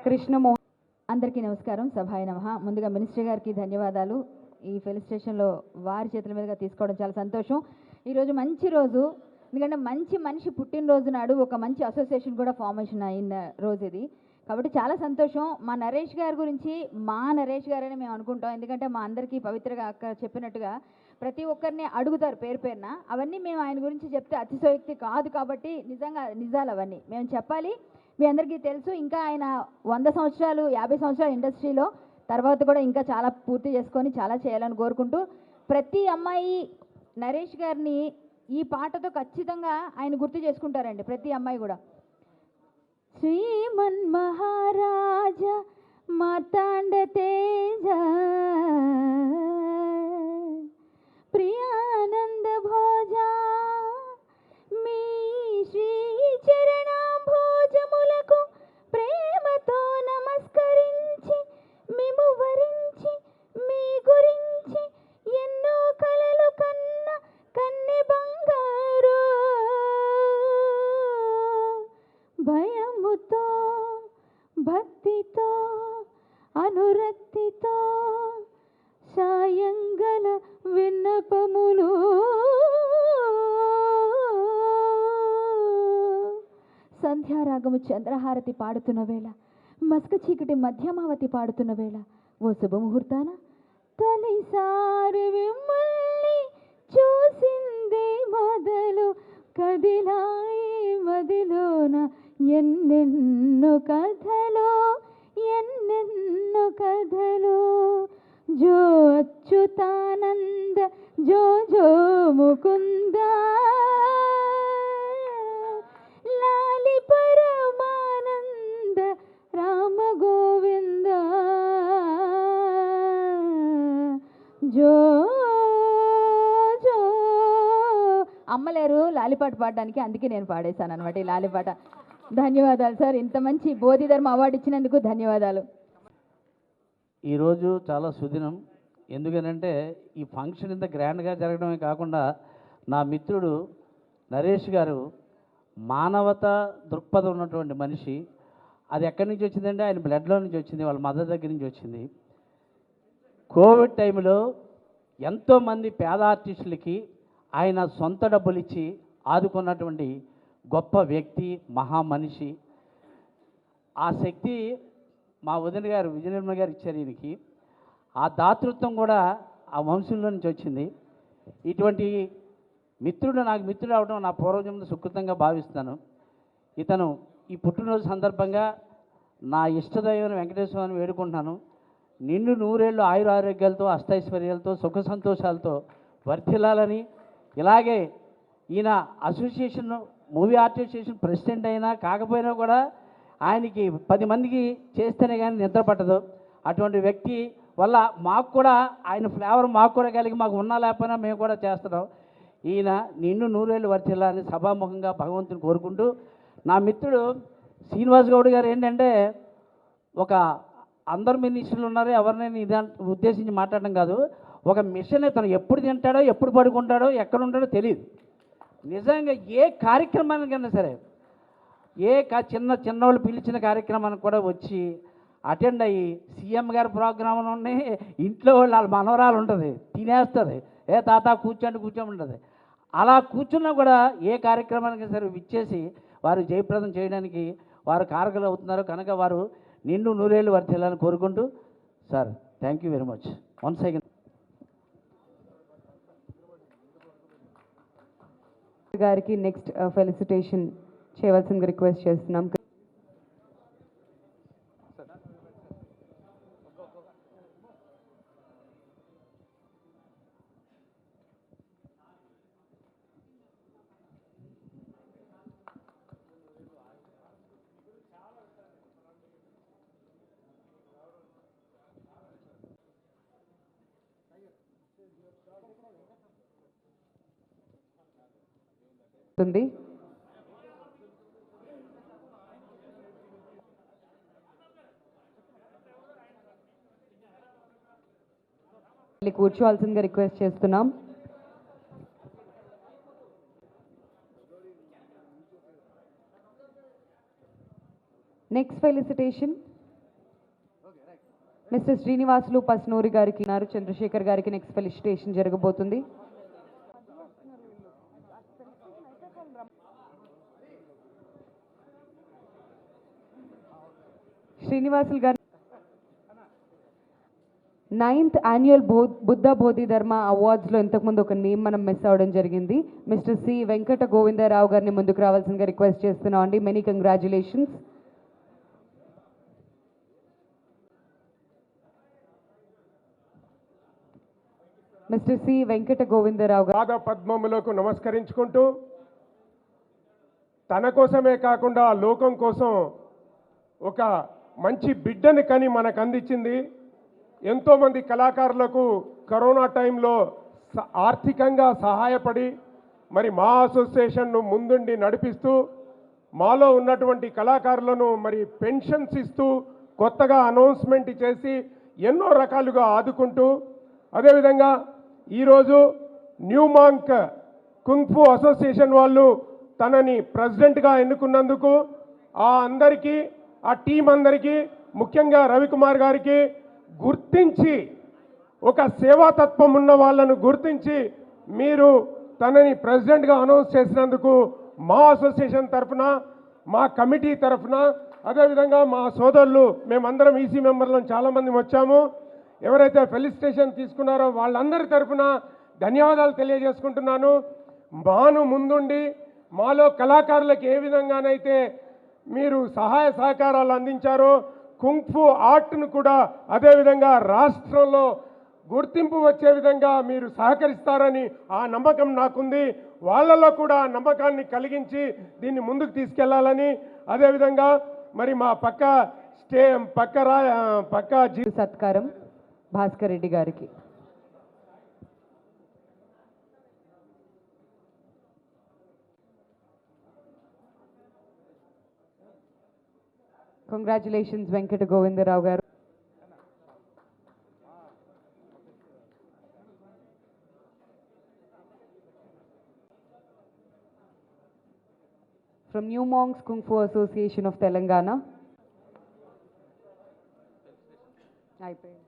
Krishnamohan. అందరికీ నమస్కారం. సభాయ నమః. ముందుగా మినిస్టర్ గారికి ధన్యవాదాలు. ఈ ఫెలిసిటేషన్లో వారి చేతుల మీదుగా తీసుకోవడం చాలా సంతోషం. ఈరోజు మంచి రోజు, ఎందుకంటే మంచి మనిషి పుట్టినరోజు నాడు ఒక మంచి అసోసియేషన్ కూడా ఫార్మేషన్ అయిన రోజు ఇది. కాబట్టి చాలా సంతోషం. మా నరేష్ గారి గురించి మా నరేష్ గారని మేము అనుకుంటాం, ఎందుకంటే మా అందరికీ పవిత్రగా అక్క చెప్పినట్టుగా ప్రతి ఒక్కరిని అడుగుతారు పేరు పేరున. అవన్నీ మేము ఆయన గురించి చెప్తే అతిశయోక్తి కాదు, కాబట్టి నిజంగా నిజాలు అవన్నీ మేము చెప్పాలి. మీ అందరికీ తెలుసు, ఇంకా ఆయన 100 సంవత్సరాలు 50 సంవత్సరాలు ఇండస్ట్రీలో తర్వాత కూడా ఇంకా చాలా పూర్తి చేసుకొని చాలా చేయాలని కోరుకుంటూ, ప్రతి అమ్మాయి నరేష్ గారిని ఈ పాటతో ఖచ్చితంగా ఆయన గుర్తు చేసుకుంటారండి, ప్రతి అమ్మాయి కూడా. శ్రీమన్ మహారాజ మార్తాండ తేజ ప్రియానంద భోజ మీ శ్రీ చరణాంభోజములకు ప్రేమతో నమస్కరించి మిము వరించి మీ గురించి ఎన్నో కలలు కన్న కన్నె బంగారు భయముతో భక్తితో అనురక్తితో సాయంగల విన్నపములు సంధ్యారాగము చంద్రహారతి పాడుతున్న వేళ, మస్క చీకటి మధ్యమావతి పాడుతున్న వేళ, ఓ శుభముహూర్తాన తొలిసారి మిమ్మల్ని చూసింది మొదలు కదిలాయి మదిలోన ఎన్నెన్నో కథలో ఎన్నెన్నో కథలో. జో అచ్యుతానంద జో జో ముకుంద లాలి పరమానంద రామ గోవింద జో జో. అమ్మలేరు లాలిపాట పాడడానికి, అందుకే నేను పాడేశాను అనమాట ఈ లాలిపాట. ధన్యవాదాలు సార్, ఇంత మంచి బోధిధర్మ అవార్డు ఇచ్చినందుకు ధన్యవాదాలు. ఈరోజు చాలా సుదినం. ఎందుకనంటే ఈ ఫంక్షన్ ఇంత గ్రాండ్గా జరగడమే కాకుండా నా మిత్రుడు నరేష్ గారు మానవతా దృక్పథం ఉన్నటువంటి మనిషి. అది ఎక్కడి నుంచి వచ్చిందంటే ఆయన బ్లడ్లో నుంచి వచ్చింది, వాళ్ళ మదర్ దగ్గర నుంచి వచ్చింది. కోవిడ్ టైంలో ఎంతోమంది పేద ఆర్టిస్టులకి ఆయన సొంత డబ్బులు ఇచ్చి ఆదుకున్నటువంటి గొప్ప వ్యక్తి, మహామనిషి. ఆ శక్తి మా వదిన గారు విజయనిర్మల గారు ఇచ్చారు ఈయనకి. ఆ దాతృత్వం కూడా ఆ వంశంలో నుంచి వచ్చింది. ఇటువంటి మిత్రుడు నాకు మిత్రుడు అవడం నా పూర్వజన్మ సుకృతంగా భావిస్తాను. ఇతను ఈ పుట్టినరోజు సందర్భంగా నా ఇష్టదైవం వెంకటేశ్వరాన్ని వేడుకుంటున్నాను. నిండు 100 ఏళ్ళు ఆయుర ఆరోగ్యాలతో అష్టైశ్వర్యాలతో సుఖ సంతోషాలతో వర్ధిల్లాలని, ఇలాగే ఈయన అసోసియేషన్ మూవీ అసోసియేషన్ ప్రెసిడెంట్ అయినా కాకపోయినా కూడా ఆయనకి 10 మందికి చేస్తేనే కానీ నిద్ర పట్టదు. అటువంటి వ్యక్తి వల్ల మాకు కూడా ఆయన ఫ్లేవర్ మాకు కూడా కలిగి, మాకు ఉన్నా లేకపోయినా మేము కూడా చేస్తున్నాం. ఈయన నిన్ను 100 ఏళ్ళు వర్తిల్లాలని సభాముఖంగా భగవంతుని కోరుకుంటూ, నా మిత్రుడు శ్రీనివాస్ గౌడ్ గారు ఏంటంటే, ఒక అందరు మినిస్టర్లు ఉన్నారు, ఎవరినైనా ఇది ఉద్దేశించి మాట్లాడడం కాదు, ఒక మిషన్ తను ఎప్పుడు తింటాడో ఎప్పుడు పడుకుంటాడో ఎక్కడ ఉంటాడో తెలియదు. నిజంగా ఏ కార్యక్రమానికైనా సరే, చిన్నవాళ్ళు పిలిచిన కార్యక్రమానికి కూడా వచ్చి అటెండ్ అయ్యి, సీఎం గారి ప్రోగ్రాంలోనే ఇంట్లో వాళ్ళ మనవరాలు ఉంటుంది, తినేస్తుంది, ఏ తాత కూర్చోమంటుంది. అలా కూర్చున్నా కూడా ఏ కార్యక్రమానికి సరే విచ్చేసి వారు జయప్రదం చేయడానికి వారు కారకులు అవుతున్నారు. కనుక వారు నిండు 100 ఏళ్ళు వర్తిల్లాలని కోరుకుంటూ, sir thank you very much once again. గారికి నెక్స్ట్ ఫెలిసిటేషన్ చేయవలసిందిగా రిక్వెస్ట్ చేస్తున్నాం. ఉంది కూర్చోవాల్సిందిగా రిక్వెస్ట్ చేస్తున్నాం. Next felicitation mister Srinivasulu Pasnoori గారికి, నారు చంద్రశేఖర్ గారికి నెక్స్ట్ ఫెలిసిటేషన్ జరగబోతుంది. శ్రీనివాసులు గారు 9th యాన్యువల్ బుద్ధ బోధి ధర్మ అవార్డ్స్లో ఇంతకుముందు ఒక నేమ్ మనం మిస్ అవ్వడం జరిగింది. మిస్టర్ సి వెంకట గోవిందరావు గారిని ముందుకు రావాల్సిందిగా రిక్వెస్ట్ చేస్తున్నాం అండి. Many congratulations. Mister C Venkata Govindarao గారు పాద పద్మములకు నమస్కరించుకుంటూ తన కోసమే కాకుండా లోకం కోసం ఒక మంచి బిడ్డని కని మనకు అందించింది. ఎంతోమంది కళాకారులకు కరోనా టైంలో ఆర్థికంగా సహాయపడి మరి మా అసోసియేషన్ను ముందుండి నడిపిస్తూ మాలో ఉన్నటువంటి కళాకారులను మరి పెన్షన్స్ ఇస్తూ కొత్తగా అనౌన్స్మెంట్ చేసి ఎన్నో రకాలుగా ఆదుకుంటూ అదేవిధంగా ఈరోజు న్యూ మాంక్ కుంగ్ఫు అసోసియేషన్ వాళ్ళు తనని ప్రెసిడెంట్గా ఎన్నుకున్నందుకు అందరికీ ఆ టీం అందరికీ ముఖ్యంగా రవికుమార్ గారికి గుర్తించి ఒక సేవాతత్వం ఉన్న వాళ్ళను గుర్తించి మీరు తనని ప్రెసిడెంట్గా అనౌన్స్ చేసినందుకు మా అసోసియేషన్ తరఫున మా కమిటీ తరఫున అదేవిధంగా మా సోదరులు మేమందరం ఈసీ మెంబర్లను చాలామంది వచ్చాము. ఎవరైతే ఫెలిసిటేషన్ తీసుకున్నారో వాళ్ళందరి తరఫున ధన్యవాదాలు తెలియజేసుకుంటున్నాను. మాను ముందుండి మాలో కళాకారులకు ఏ విధంగానైతే మీరు సహాయ సహకారాలు అందించారో కుంగ్ఫు ఆర్ట్ను కూడా అదేవిధంగా రాష్ట్రంలో గుర్తింపు వచ్చే విధంగా మీరు సహకరిస్తారని ఆ నమ్మకం నాకుంది. వాళ్ళలో కూడా ఆ నమ్మకాన్ని కలిగించి దీన్ని ముందుకు తీసుకెళ్లాలని అదేవిధంగా మరి మా పక్క సత్కారం భాస్కర్ రెడ్డి గారికి. కంగ్రాచులేషన్స్ వెంకట గోవిందరావు గారు. From New Monks Kung Fu Association of Telangana. అయిపోయింది.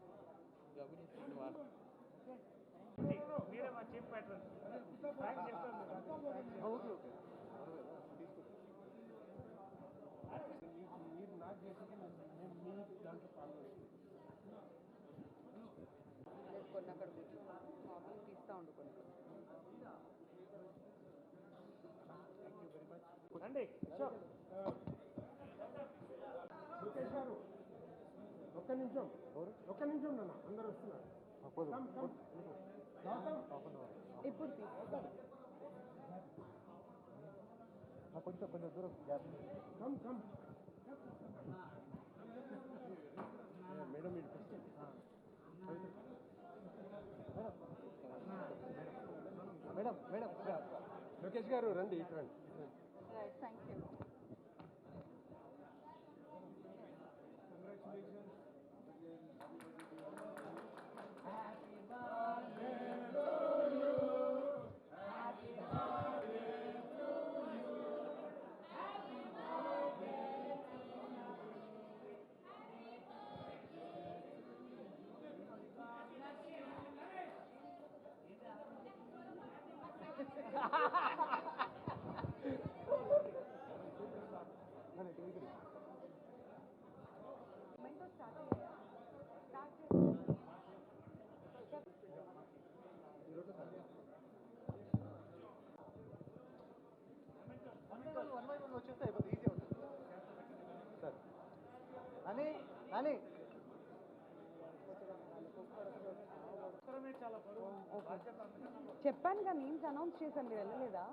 ఒక్క నిమిషం నాన్న అందరూ వస్తున్నారు. కొంచెం దూరం మేడం మేడం లోకేష్ గారు రండి ఇటు రండి. చెప్పాను కదా, నేమ్స్ అనౌన్స్ చేశాను, మీరు వెళ్ళలేదా?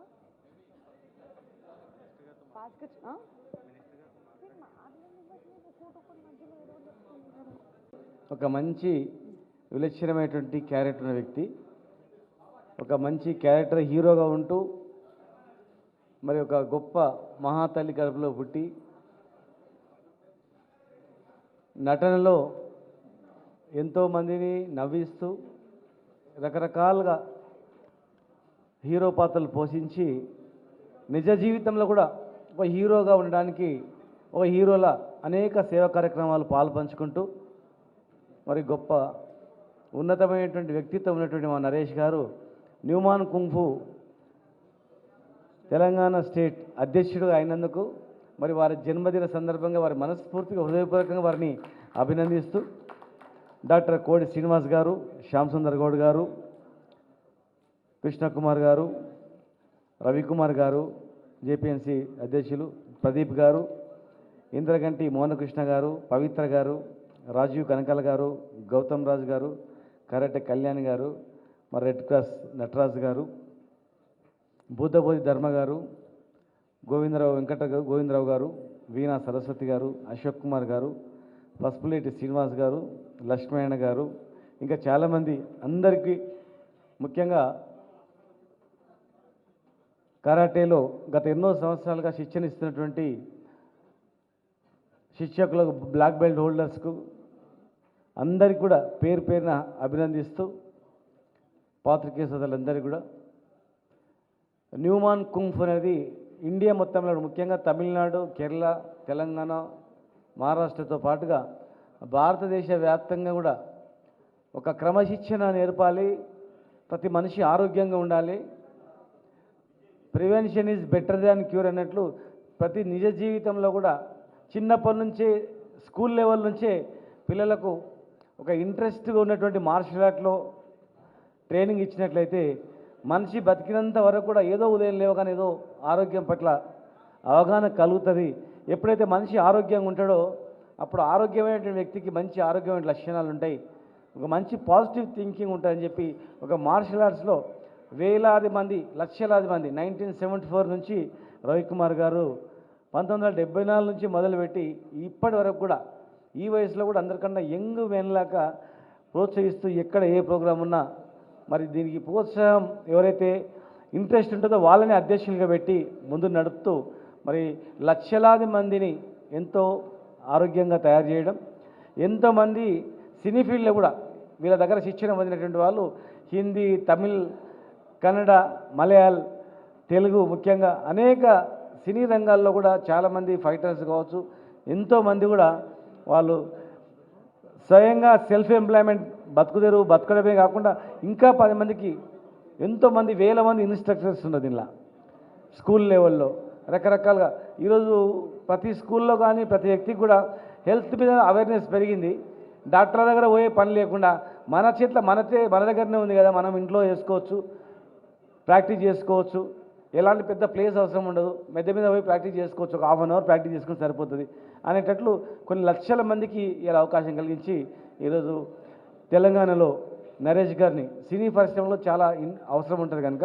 ఒక మంచి విలక్షణమైనటువంటి క్యారెక్టర్ ఉన్న వ్యక్తి, ఒక మంచి క్యారెక్టర్ హీరోగా ఉంటూ మరి ఒక గొప్ప మహాతల్లి కడుపులో పుట్టి నటనలో ఎంతోమందిని నవ్విస్తూ రకరకాలుగా హీరో పాత్రలు పోషించి నిజ జీవితంలో కూడా ఒక హీరోగా ఉండడానికి ఒక హీరోల అనేక సేవా కార్యక్రమాలు పాల్పంచుకుంటూ మరి గొప్ప ఉన్నతమైనటువంటి వ్యక్తిత్వం ఉన్నటువంటి మా నరేష్ గారు న్యూమాన్ కుంఫు తెలంగాణ స్టేట్ అధ్యక్షుడు అయినందుకు మరి వారి జన్మదిన సందర్భంగా వారి మనస్ఫూర్తిగా హృదయపూర్వకంగా వారిని అభినందిస్తూ డాక్టర్ కోడి శ్రీనివాస్ గారు, శ్యామ్ సుందర్ గౌడ్ గారు, కృష్ణకుమార్ గారు, రవికుమార్ గారు, జేపీఎన్సీ అధ్యక్షులు ప్రదీప్ గారు, ఇంద్రగంటి మోహనకృష్ణ గారు, పవిత్ర గారు, రాజీవ్ కనకాల గారు, గౌతమ్ రాజు గారు, కరాటే కళ్యాణ్ గారు, మరి రెడ్ క్రాస్ నటరాజు గారు, బుద్ధబోధి ధర్మ గారు, గోవిందరావు గారు, వీణా సరస్వతి గారు, అశోక్ కుమార్ గారు, పసుపులేటి శ్రీనివాస్ గారు, లక్ష్మణ గారు, ఇంకా చాలామంది అందరికీ ముఖ్యంగా కరాటేలో గత ఎన్నో సంవత్సరాలుగా శిక్షణ ఇస్తున్నటువంటి శిక్షకులకు, బ్లాక్ బెల్ట్ హోల్డర్స్కు అందరికీ కూడా పేరు పేరున అభినందిస్తూ పాత్రికేయ సోదరులందరికీ కూడా న్యూమాన్ కుంఫ్ అనేది ఇండియా మొత్తంలో ముఖ్యంగా తమిళనాడు, కేరళ, తెలంగాణ, మహారాష్ట్రతో పాటుగా భారతదేశ వ్యాప్తంగా కూడా ఒక క్రమశిక్షణ నేర్పాలి, ప్రతి మనిషి ఆరోగ్యంగా ఉండాలి, prevention is better than cure అన్నట్లు ప్రతి నిజ జీవితంలో కూడా చిన్నప్పటి నుంచే స్కూల్ లెవెల్ నుంచే పిల్లలకు ఒక ఇంట్రెస్ట్గా ఉన్నటువంటి మార్షల్ ఆర్ట్లో ట్రైనింగ్ ఇచ్చినట్లయితే మనిషి బతికినంత వరకు కూడా ఏదో ఉదయం లేవగానే ఏదో ఆరోగ్యం పట్ల అవగాహన కలుగుతుంది. ఎప్పుడైతే మనిషి ఆరోగ్యంగా ఉంటాడో అప్పుడు ఆరోగ్యమైనటువంటి వ్యక్తికి మంచి ఆరోగ్యమైన లక్షణాలు ఉంటాయి, ఒక మంచి పాజిటివ్ థింకింగ్ ఉంటుందని చెప్పి ఒక మార్షల్ ఆర్ట్స్లో వేలాది మంది, లక్షలాది మంది 1974 నుంచి రవికుమార్ గారు 1974 నుంచి మొదలుపెట్టి ఇప్పటి వరకు కూడా ఈ వయసులో కూడా అందరికన్నా యంగ్ మెన్లాగా ప్రోత్సహిస్తూ ఎక్కడ ఏ ప్రోగ్రాం ఉన్నా మరి దీనికి ప్రోత్సాహం ఎవరైతే ఇంట్రెస్ట్ ఉంటుందో వాళ్ళని అధ్యక్షులుగా పెట్టి ముందు నడుపుతూ మరి లక్షలాది మందిని ఎంతో ఆరోగ్యంగా తయారు చేయడం, ఎంతోమంది సినీ ఫీల్డ్లో కూడా వీళ్ళ దగ్గర శిక్షణ పొందినటువంటి వాళ్ళు హిందీ, తమిళ్, కన్నడ, మలయాళ, తెలుగు ముఖ్యంగా అనేక సినీ రంగాల్లో కూడా చాలామంది ఫైటర్స్ కావచ్చు, ఎంతోమంది కూడా వాళ్ళు స్వయంగా సెల్ఫ్ ఎంప్లాయ్మెంట్ బతకడమే కాకుండా ఇంకా 10 మందికి ఎంతోమంది వేల మంది ఇన్స్ట్రక్టర్స్ ఉన్నారు దీనిలో స్కూల్ లెవెల్లో రకరకాలుగా. ఈరోజు ప్రతి స్కూల్లో కానీ ప్రతి వ్యక్తికి కూడా హెల్త్ మీద అవేర్నెస్ పెరిగింది. డాక్టర్ దగ్గర పోయే పని లేకుండా మన చేతిలో మన దగ్గరనే ఉంది కదా, మనం ఇంట్లో చేసుకోవచ్చు, ప్రాక్టీస్ చేసుకోవచ్చు, ఎలాంటి పెద్ద ప్లేస్ అవసరం ఉండదు, మెద్ద మీద పోయి ప్రాక్టీస్ చేసుకోవచ్చు, ఒక ½ అవర్ ప్రాక్టీస్ చేసుకుని సరిపోతుంది అనేటట్లు కొన్ని లక్షల మందికి ఇలా అవకాశం కలిగించి ఈరోజు తెలంగాణలో నరేష్ గారిని సినీ పరిశ్రమలో చాలా అవసరం ఉంటుంది కనుక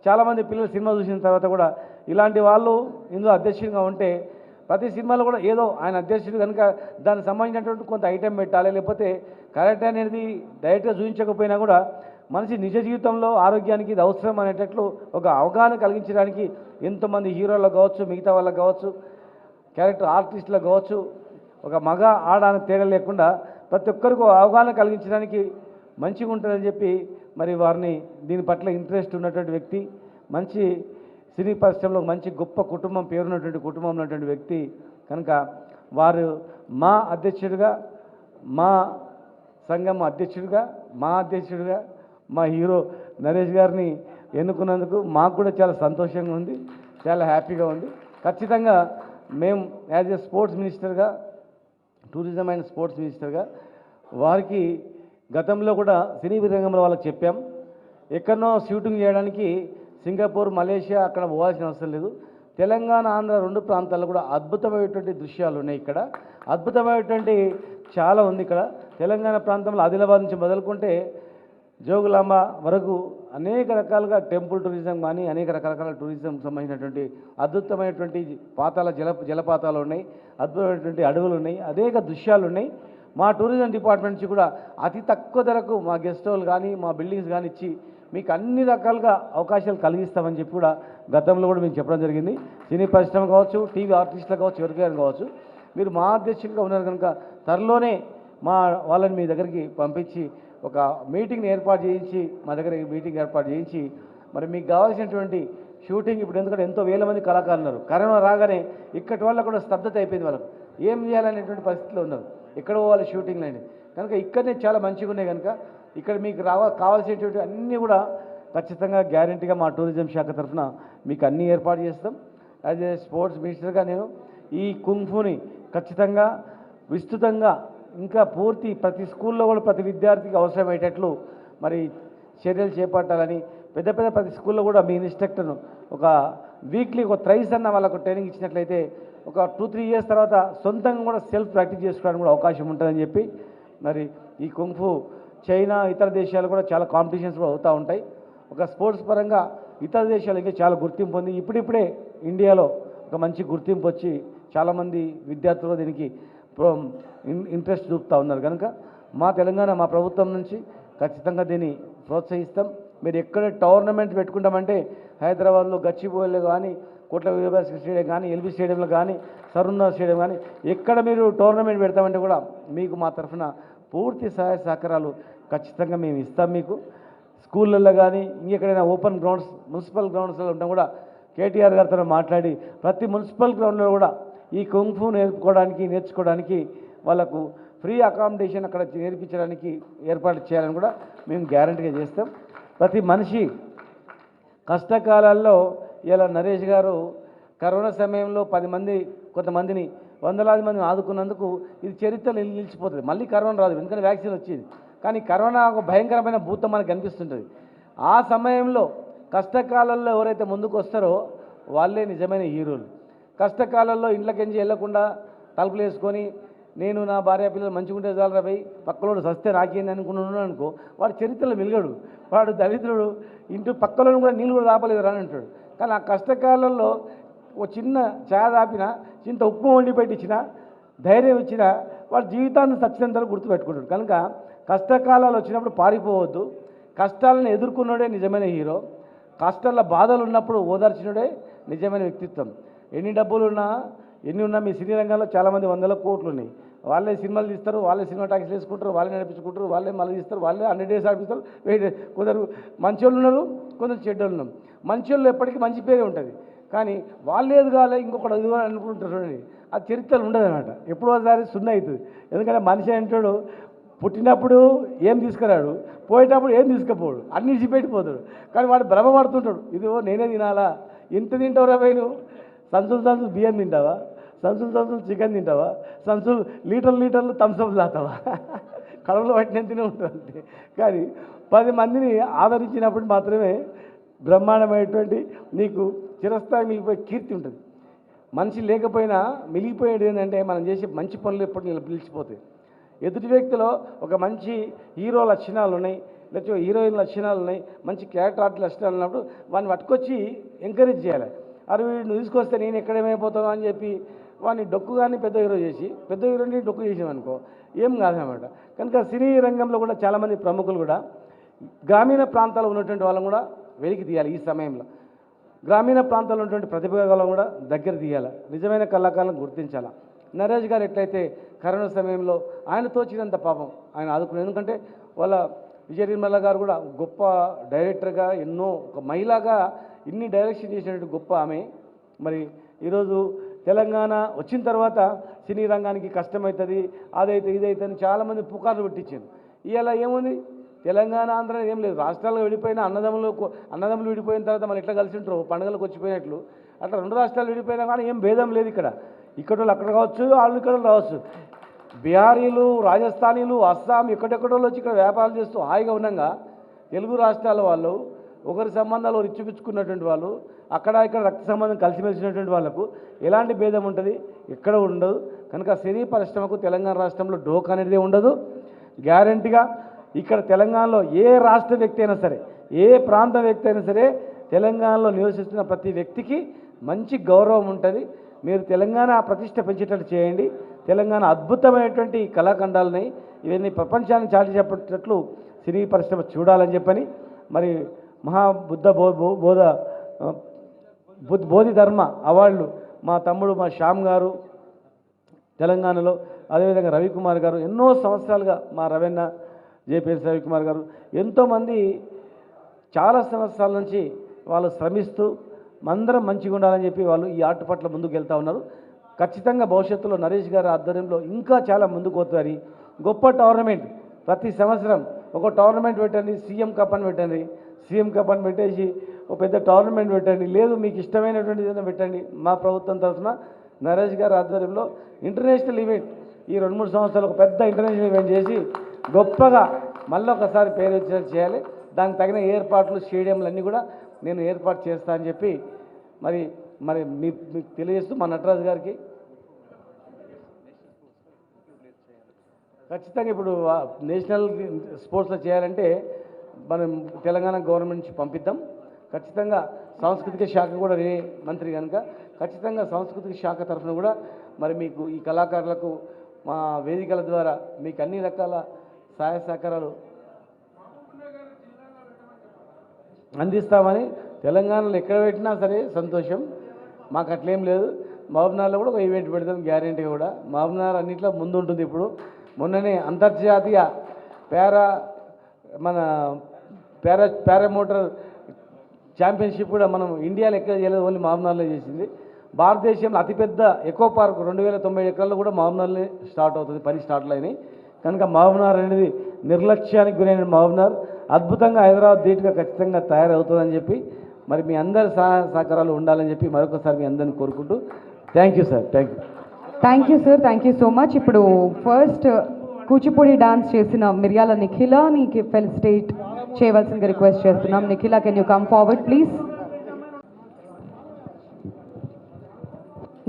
చాలామంది పిల్లలు సినిమా చూసిన తర్వాత కూడా ఇలాంటి వాళ్ళు ఇందులో అధ్యక్షుడిగా ఉంటే ప్రతి సినిమాలో కూడా ఏదో ఆయన అధ్యక్షుడు కనుక దానికి సంబంధించినటువంటి కొంత ఐటెం పెట్టాలి, లేకపోతే కరెక్ట్ అనేది డైరెక్ట్గా చూపించకపోయినా కూడా మనిషి నిజ జీవితంలో ఆరోగ్యానికి ఇది అవసరం అనేటట్లు ఒక అవగాహన కలిగించడానికి ఎంతోమంది హీరోలకు కావచ్చు, మిగతా వాళ్ళకు కావచ్చు, క్యారెక్టర్ ఆర్టిస్టులకు కావచ్చు, ఒక మగ ఆడ అని తేడా లేకుండా ప్రతి ఒక్కరికి అవగాహన కలిగించడానికి మంచిగా ఉంటుందని చెప్పి మరి వారిని దీని పట్ల ఇంట్రెస్ట్ ఉన్నటువంటి వ్యక్తి, మంచి సినీ పరిశ్రమలో మంచి గొప్ప కుటుంబం, పేరున్నటువంటి కుటుంబం ఉన్నటువంటి వ్యక్తి కనుక వారు మా అధ్యక్షుడిగా, మా సంఘం అధ్యక్షుడిగా, మా హీరో నరేష్ గారిని ఎన్నుకున్నందుకు మాకు కూడా చాలా సంతోషంగా ఉంది, చాలా హ్యాపీగా ఉంది. ఖచ్చితంగా మేము యాజ్ ఏ స్పోర్ట్స్ మినిస్టర్గా, టూరిజం అండ్ స్పోర్ట్స్ మినిస్టర్గా వారికి గతంలో కూడా సినీ రంగంలో వాళ్ళకి చెప్పాం, ఎక్కడనో షూటింగ్ చేయడానికి సింగపూర్, మలేషియా అక్కడ పోవాల్సిన అవసరం లేదు, తెలంగాణ, ఆంధ్ర 2 ప్రాంతాల్లో కూడా అద్భుతమైనటువంటి దృశ్యాలు ఉన్నాయి. ఇక్కడ అద్భుతమైనటువంటి చాలా ఉంది ఇక్కడ. తెలంగాణ ప్రాంతంలో ఆదిలాబాద్ నుంచి మొదలుకుంటే జోగులాంబ వరకు అనేక రకాలుగా టెంపుల్ టూరిజం కానీ అనేక రకరకాల టూరిజం సంబంధించినటువంటి అద్భుతమైనటువంటి జలపాతాలు ఉన్నాయి, అద్భుతమైనటువంటి అడవులు ఉన్నాయి, అనేక దృశ్యాలు ఉన్నాయి. మా టూరిజం డిపార్ట్మెంట్ నుంచి కూడా అతి తక్కువ ధరకు మా గెస్ట్ హౌస్ కానీ మా బిల్డింగ్స్ కానీ ఇచ్చి మీకు అన్ని రకాలుగా అవకాశాలు కలిగిస్తామని చెప్పి కూడా గతంలో కూడా మేము చెప్పడం జరిగింది. సినీ పరిశ్రమ కావచ్చు, టీవీ ఆర్టిస్టులు కావచ్చు, ఎవరికైనా కావచ్చు, మీరు మా అధ్యక్షులుగా ఉన్నారు కనుక త్వరలోనే మా వాళ్ళని మీ దగ్గరికి పంపించి ఒక మీటింగ్ని ఏర్పాటు చేయించి మా దగ్గర మీటింగ్ ఏర్పాటు చేయించి మరి మీకు కావాల్సినటువంటి షూటింగ్ ఇప్పుడు ఎందుకంటే ఎంతో వేల మంది కళాకారులు ఉన్నారు. కరోనా రాగానే ఇక్కడి వల్ల కూడా స్తబ్దత అయిపోయింది, వాళ్ళకు ఏం చేయాలనేటువంటి పరిస్థితిలో ఉన్నారు. ఎక్కడ పోవాలి షూటింగ్లు అని కనుక ఇక్కడనే చాలా మంచిగా ఉన్నాయి కనుక ఇక్కడ మీకు కావాల్సినటువంటి అన్నీ కూడా ఖచ్చితంగా గ్యారంటీగా మా టూరిజం శాఖ తరఫున మీకు అన్నీ ఏర్పాటు చేస్తాం. యాజ్ ఏ స్పోర్ట్స్ మినిస్టర్గా నేను ఈ కుంగ్ఫూని ఖచ్చితంగా విస్తృతంగా ఇంకా పూర్తి ప్రతి స్కూల్లో కూడా ప్రతి విద్యార్థికి అవసరమయ్యేటట్లు మరి చర్యలు చేపట్టాలని ప్రతి స్కూల్లో కూడా మీ ఇన్స్ట్రక్టర్ను ఒక వీక్లీ ఒక థ్రైస్ అన్న వాళ్ళకు ట్రైనింగ్ ఇచ్చినట్లయితే ఒక 2-3 ఇయర్స్ తర్వాత సొంతంగా కూడా సెల్ఫ్ ప్రాక్టీస్ చేసుకోవడానికి కూడా అవకాశం ఉంటుందని చెప్పి మరి ఈ కుంగ్ఫూ చైనా ఇతర దేశాలు కూడా చాలా కాంపిటీషన్స్ కూడా అవుతూ ఉంటాయి. ఒక స్పోర్ట్స్ పరంగా ఇతర దేశాలు ఇంకా చాలా గుర్తింపు ఉంది. ఇప్పుడిప్పుడే ఇండియాలో ఒక మంచి గుర్తింపు వచ్చి చాలామంది విద్యార్థులు దీనికి ఇంట్రెస్ట్ చూపుతూ ఉన్నారు కనుక మా తెలంగాణ మా ప్రభుత్వం నుంచి ఖచ్చితంగా దీన్ని ప్రోత్సహిస్తాం. మీరు ఎక్కడ టోర్నమెంట్ పెట్టుకుంటామంటే హైదరాబాద్లో గచ్చిబౌలిలో కానీ కోట్ల యూనివర్సిటీ స్టేడియం కానీ ఎల్బీ స్టేడియంలో కానీ సరుణ స్టేడియం కానీ ఎక్కడ మీరు టోర్నమెంట్ పెడతామంటే కూడా మీకు మా తరఫున పూర్తి సహాయ సహకారాలు ఖచ్చితంగా మేము ఇస్తాం. మీకు స్కూళ్ళల్లో కానీ ఇంకెక్కడైనా ఓపెన్ గ్రౌండ్స్ మున్సిపల్ గ్రౌండ్స్లో ఉంటాం కూడా కేటీఆర్ గారితో మాట్లాడి ప్రతి మున్సిపల్ గ్రౌండ్లో కూడా ఈ కుంగ్ఫూ నేర్చుకోవడానికి వాళ్ళకు ఫ్రీ అకామిడేషన్ అక్కడ నేర్పించడానికి ఏర్పాటు చేయాలని కూడా మేము గ్యారంటీగా చేస్తాం. ప్రతి మనిషి కష్టకాలాల్లో ఇలా నరేష్ గారు కరోనా సమయంలో కొంతమందిని వందలాది మందిని ఆదుకున్నందుకు ఇది చరిత్రలో నిలిచిపోతుంది. మళ్ళీ కరోనా రాదు ఎందుకంటే వ్యాక్సిన్ వచ్చింది, కానీ కరోనా ఒక భయంకరమైన భూతం మనకు కనిపిస్తుంటుంది. ఆ సమయంలో కష్టకాలంలో ఎవరైతే ముందుకు వస్తారో వాళ్ళే నిజమైన హీరోలు. కష్టకాలంలో ఇంట్లోకించి వెళ్లకుండా తలుపులు వేసుకొని నేను నా భార్య పిల్లలు మంచిగా ఉంటే చాలు రాబోయి పక్కలోడు సస్తే నాకేంది అనుకున్నాను అనుకో, వాడు చరిత్రలో మిలిగాడు, వాడు దరిద్రుడు, ఇంటి పక్కలో కూడా నీళ్ళు కూడా దాపలేదు అని అంటాడు. కానీ ఆ కష్టకాలంలో ఒక చిన్న ఛాయ దాపిన చింత ఉప్పు వండి పెట్టించిన ధైర్యం ఇచ్చిన వాడు జీవితాన్ని సచ్చినంతలో గుర్తుపెట్టుకుంటాడు. కనుక కష్టకాలాలు వచ్చినప్పుడు పారిపోవద్దు, కష్టాలను ఎదుర్కొన్నాడే నిజమైన హీరో, కష్టాల బాధలు ఉన్నప్పుడు ఓదార్చినడే నిజమైన వ్యక్తిత్వం. ఎన్ని డబ్బులు ఉన్నా ఎన్ని ఉన్నా మీ సినీ రంగంలో చాలామంది 100 కోట్లు ఉన్నాయి, వాళ్ళే సినిమాలు తీస్తారు, వాళ్ళే సినిమా టాక్సీలు వేసుకుంటారు, వాళ్ళే నడిపించుకుంటారు, వాళ్ళే మళ్ళీ తీస్తారు, వాళ్ళే 100 days ఆడిపిస్తారు. కొందరు మంచోళ్ళు ఉన్నారు, కొందరు చెడ్డోళ్ళు ఉన్నారు. మంచోళ్ళు ఎప్పటికీ మంచి పేరే ఉంటుంది, కానీ వాళ్ళు ఏది కావాలి ఇంకొకటి అది కావాలి అనుకుంటారు చూడండి, ఆ చరిత్రలు ఉండదు అనమాట. ఎప్పుడో ఒకసారి సున్నా అవుతుంది. ఎందుకంటే మనిషి అంటాడు పుట్టినప్పుడు ఏం తీసుకురాడు, పోయేటప్పుడు ఏం తీసుకుపోడు, అన్ని ఇచ్చిపెట్టిపోతాడు. కానీ వాడు భ్రమపడుతుంటాడు, ఇదిగో నేనే తినాలా, ఎంత తింటావురా పోయి నువ్వు, సంచులు బియ్యం తింటావా, సంచులు చికెన్ తింటావా, లీటర్లు థమ్స్అప్ తాతావా, కడుపులో పట్టిన తినే ఉంటుంది. కానీ 10 మందిని ఆదరించినప్పుడు మాత్రమే బ్రహ్మాండమైనటువంటి నీకు చిరస్థాయి మిగిలిపోయే కీర్తి ఉంటుంది. మనిషి లేకపోయినా మిగిలిపోయేది ఏంటంటే మనం చేసే మంచి పనులు ఎప్పుడు నిలిచిపోతాయి. ఎదుటి వ్యక్తిలో ఒక మంచి హీరో లక్షణాలు ఉన్నాయి, లేకపోతే హీరోయిన్ లక్షణాలు ఉన్నాయి, మంచి క్యారెక్టర్ ఆర్ట్ లక్షణాలు ఉన్నప్పుడు వాడిని పట్టుకొచ్చి ఎంకరేజ్ చేయాలి. అరే వీడిని తీసుకొస్తే నేను ఎక్కడేమైపోతాను అని చెప్పి వాడిని డొక్కు కానీ పెద్ద హీరో చేసి పెద్ద హీరోని డొక్కు చేసామనుకో ఏం కాదనమాట. కనుక సినీ రంగంలో కూడా చాలామంది ప్రముఖులు కూడా గ్రామీణ ప్రాంతాల్లో ఉన్నటువంటి వాళ్ళని కూడా వెలికి తీయాలి. ఈ సమయంలో గ్రామీణ ప్రాంతాల్లో ఉన్నటువంటి ప్రతిభాలను కూడా దగ్గర తీయాలి, నిజమైన కళాకారులను గుర్తించాలి. నరేష్ గారు ఎట్లయితే కరోనా సమయంలో ఆయన తోచినంత పాపం ఆయన ఆదుకున్నారు. ఎందుకంటే వాళ్ళ విజయ నిర్మల గారు కూడా గొప్ప డైరెక్టర్గా ఎన్నో ఒక మహిళగా ఇన్ని డైరెక్షన్ చేసినటువంటి గొప్ప ఆమె. మరి ఈరోజు తెలంగాణ వచ్చిన తర్వాత సినీ రంగానికి కష్టమవుతుంది, అదైతే ఇదైతే అని చాలామంది పుకార్లు పెట్టించారు. ఇవాళ ఏముంది, తెలంగాణ ఆంధ్ర ఏం లేదు, రాష్ట్రాల్లో విడిపోయిన అన్నదమ్ములు విడిపోయిన తర్వాత మనం ఎట్లా కలిసి ఉంటారు పండుగలకు వచ్చిపోయినట్లు, అట్లా 2 రాష్ట్రాలు విడిపోయినా కానీ ఏం భేదం లేదు. ఇక్కడ వాళ్ళు అక్కడ కావచ్చు, వాళ్ళు ఇక్కడ రావచ్చు. బీహారీలు, రాజస్థానీలు, అస్సాం ఎక్కడెక్కడో వచ్చి ఇక్కడ వ్యాపారాలు చేస్తూ హాయిగా ఉన్నాగా తెలుగు రాష్ట్రాల వాళ్ళు ఒకరి సంబంధాలు ఇచ్చిపుచ్చుకున్నటువంటి వాళ్ళు అక్కడ ఇక్కడ రక్త సంబంధం కలిసిమెలిసినటువంటి వాళ్ళకు ఎలాంటి భేదం ఉంటుంది, ఎక్కడ ఉండదు. కనుక సినీ పరిశ్రమకు తెలంగాణ రాష్ట్రంలో డోక్ అనేది ఉండదు. గ్యారంటీగా ఇక్కడ తెలంగాణలో ఏ రాష్ట్ర వ్యక్తి అయినా సరే, ఏ ప్రాంత వ్యక్తి అయినా సరే, తెలంగాణలో నివసిస్తున్న ప్రతి వ్యక్తికి మంచి గౌరవం ఉంటుంది. మీరు తెలంగాణ ప్రతిష్ట పెంచేటట్టు చేయండి. తెలంగాణ అద్భుతమైనటువంటి కళాఖండాలని ఇవన్నీ ప్రపంచాన్ని చాటి చెప్పేటట్లు సినీ పరిశ్రమ చూడాలని చెప్పని మరి మహాబుద్ధ బోధి ధర్మ అవార్డులు మా తమ్ముడు మా శ్యామ్ గారు తెలంగాణలో, అదేవిధంగా రవికుమార్ గారు ఎన్నో సంవత్సరాలుగా, మా రవెన్న జేపీఎస్ రవికుమార్ గారు ఎంతోమంది చాలా సంవత్సరాల నుంచి వాళ్ళు శ్రమిస్తూ అందరం మంచిగా ఉండాలని చెప్పి వాళ్ళు ఈ ఆర్ట్ పట్ల ముందుకు వెళ్తూ ఉన్నారు. ఖచ్చితంగా భవిష్యత్తులో నరేష్ గారి ఆధ్వర్యంలో ఇంకా చాలా ముందుకు పోతారు. గొప్ప టోర్నమెంట్ ప్రతి సంవత్సరం ఒక టోర్నమెంట్ పెట్టండి, సీఎం కప్ అని పెట్టండి, సీఎం కప్ అని పెట్టేసి ఒక పెద్ద టోర్నమెంట్ పెట్టండి, లేదు మీకు ఇష్టమైనటువంటి ఏదైనా పెట్టండి. మా ప్రభుత్వం తరఫున నరేష్ గారి ఆధ్వర్యంలో ఇంటర్నేషనల్ ఈవెంట్ ఈ 2-3 సంవత్సరాలు ఒక పెద్ద ఇంటర్నేషనల్ ఈవెంట్ చేసి గొప్పగా మళ్ళీ ఒకసారి పేరు వచ్చేది చేయాలి. దానికి తగిన ఏర్పాట్లు, స్టేడియంలు అన్నీ కూడా నేను ఏర్పాటు చేస్తా అని చెప్పి మరి మీకు తెలియజేస్తూ మా నటరాజు గారికి ఖచ్చితంగా ఇప్పుడు నేషనల్ స్పోర్ట్స్లో చేయాలంటే మనం తెలంగాణ గవర్నమెంట్ నుంచి పంపిద్దాం. ఖచ్చితంగా సాంస్కృతిక శాఖ కూడా మంత్రి కనుక ఖచ్చితంగా సాంస్కృతిక శాఖ తరఫున కూడా మరి మీకు ఈ కళాకారులకు మా వేదికల ద్వారా మీకు అన్ని రకాల సహాయ సహకారాలు అందిస్తామని. తెలంగాణలో ఎక్కడ పెట్టినా సరే సంతోషం, మాకు అట్లేం లేదు. మహబూబ్నగర్లో కూడా ఒక ఈవెంట్ పెడతాం గ్యారెంటీ కూడా. మహబూబ్నగర్ అన్నింటిలో ముందు ఉంటుంది. ఇప్పుడు మొన్ననే అంతర్జాతీయ పారామోటర్ ఛాంపియన్షిప్ కూడా మనం ఇండియాలో ఎక్కడ చేయలేదు, ఓన్లీ మహబూబ్నగర్లో చేసింది. భారతదేశంలో అతిపెద్ద ఎకో పార్క్ 2090 ఎకరాల్లో కూడా మహబూబ్నగర్లో స్టార్ట్ అవుతుంది, పని స్టార్ట్లు అయినాయి. కనుక మహబూబ్నగర్ అనేది నిర్లక్ష్యానికి గురైన మహబూబ్నగర్ అద్భుతంగా హైదరాబాద్ ధీటుగా ఖచ్చితంగా తయారవుతుందని చెప్పి మరి మీ అందరి సహకారాలు ఉండాలని చెప్పి మరొకసారి మీ అందరిని కోరుకుంటూ thank you sir. Thank you sir, thank you so much. ఇప్పుడు ఫస్ట్ కూచిపూడి డాన్స్ చేసిన మిర్యాల నిఖిలాని ఫెలిసిటేట్ చేయవలసిందిగా రిక్వెస్ట్ చేస్తున్నాం. Nikhila, can you come forward please.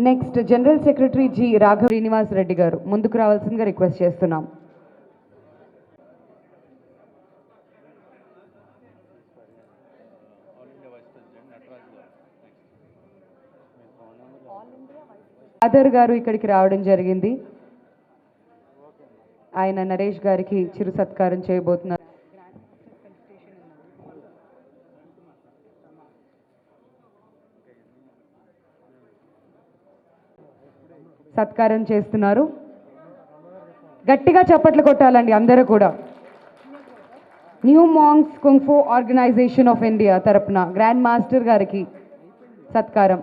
Next general secretary G Raghava Srinivas Reddy గారు ముందుకు రావాల్సిందిగా రిక్వెస్ట్ చేస్తున్నాం. ఫాదర్ గారు ఇక్కడికి రావడం జరిగింది. ఆయన నరేష్ గారికి చిరు సత్కారం చేయబోతున్నారు. సత్కారం చేస్తున్నారు. గట్టిగా చప్పట్లు కొట్టాలండి అందరూ కూడా. New monks kung fu organisation of India తరపున గ్రాండ్ మాస్టర్ గారికి సత్కారం.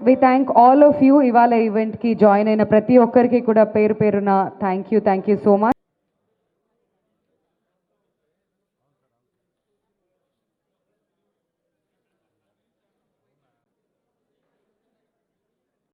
We thank all of you ఇవాళ ఈవెంట్కి జాయిన్ అయిన ప్రతి ఒక్కరికి కూడా పేరు పేరున థ్యాంక్ యూ సో మచ్.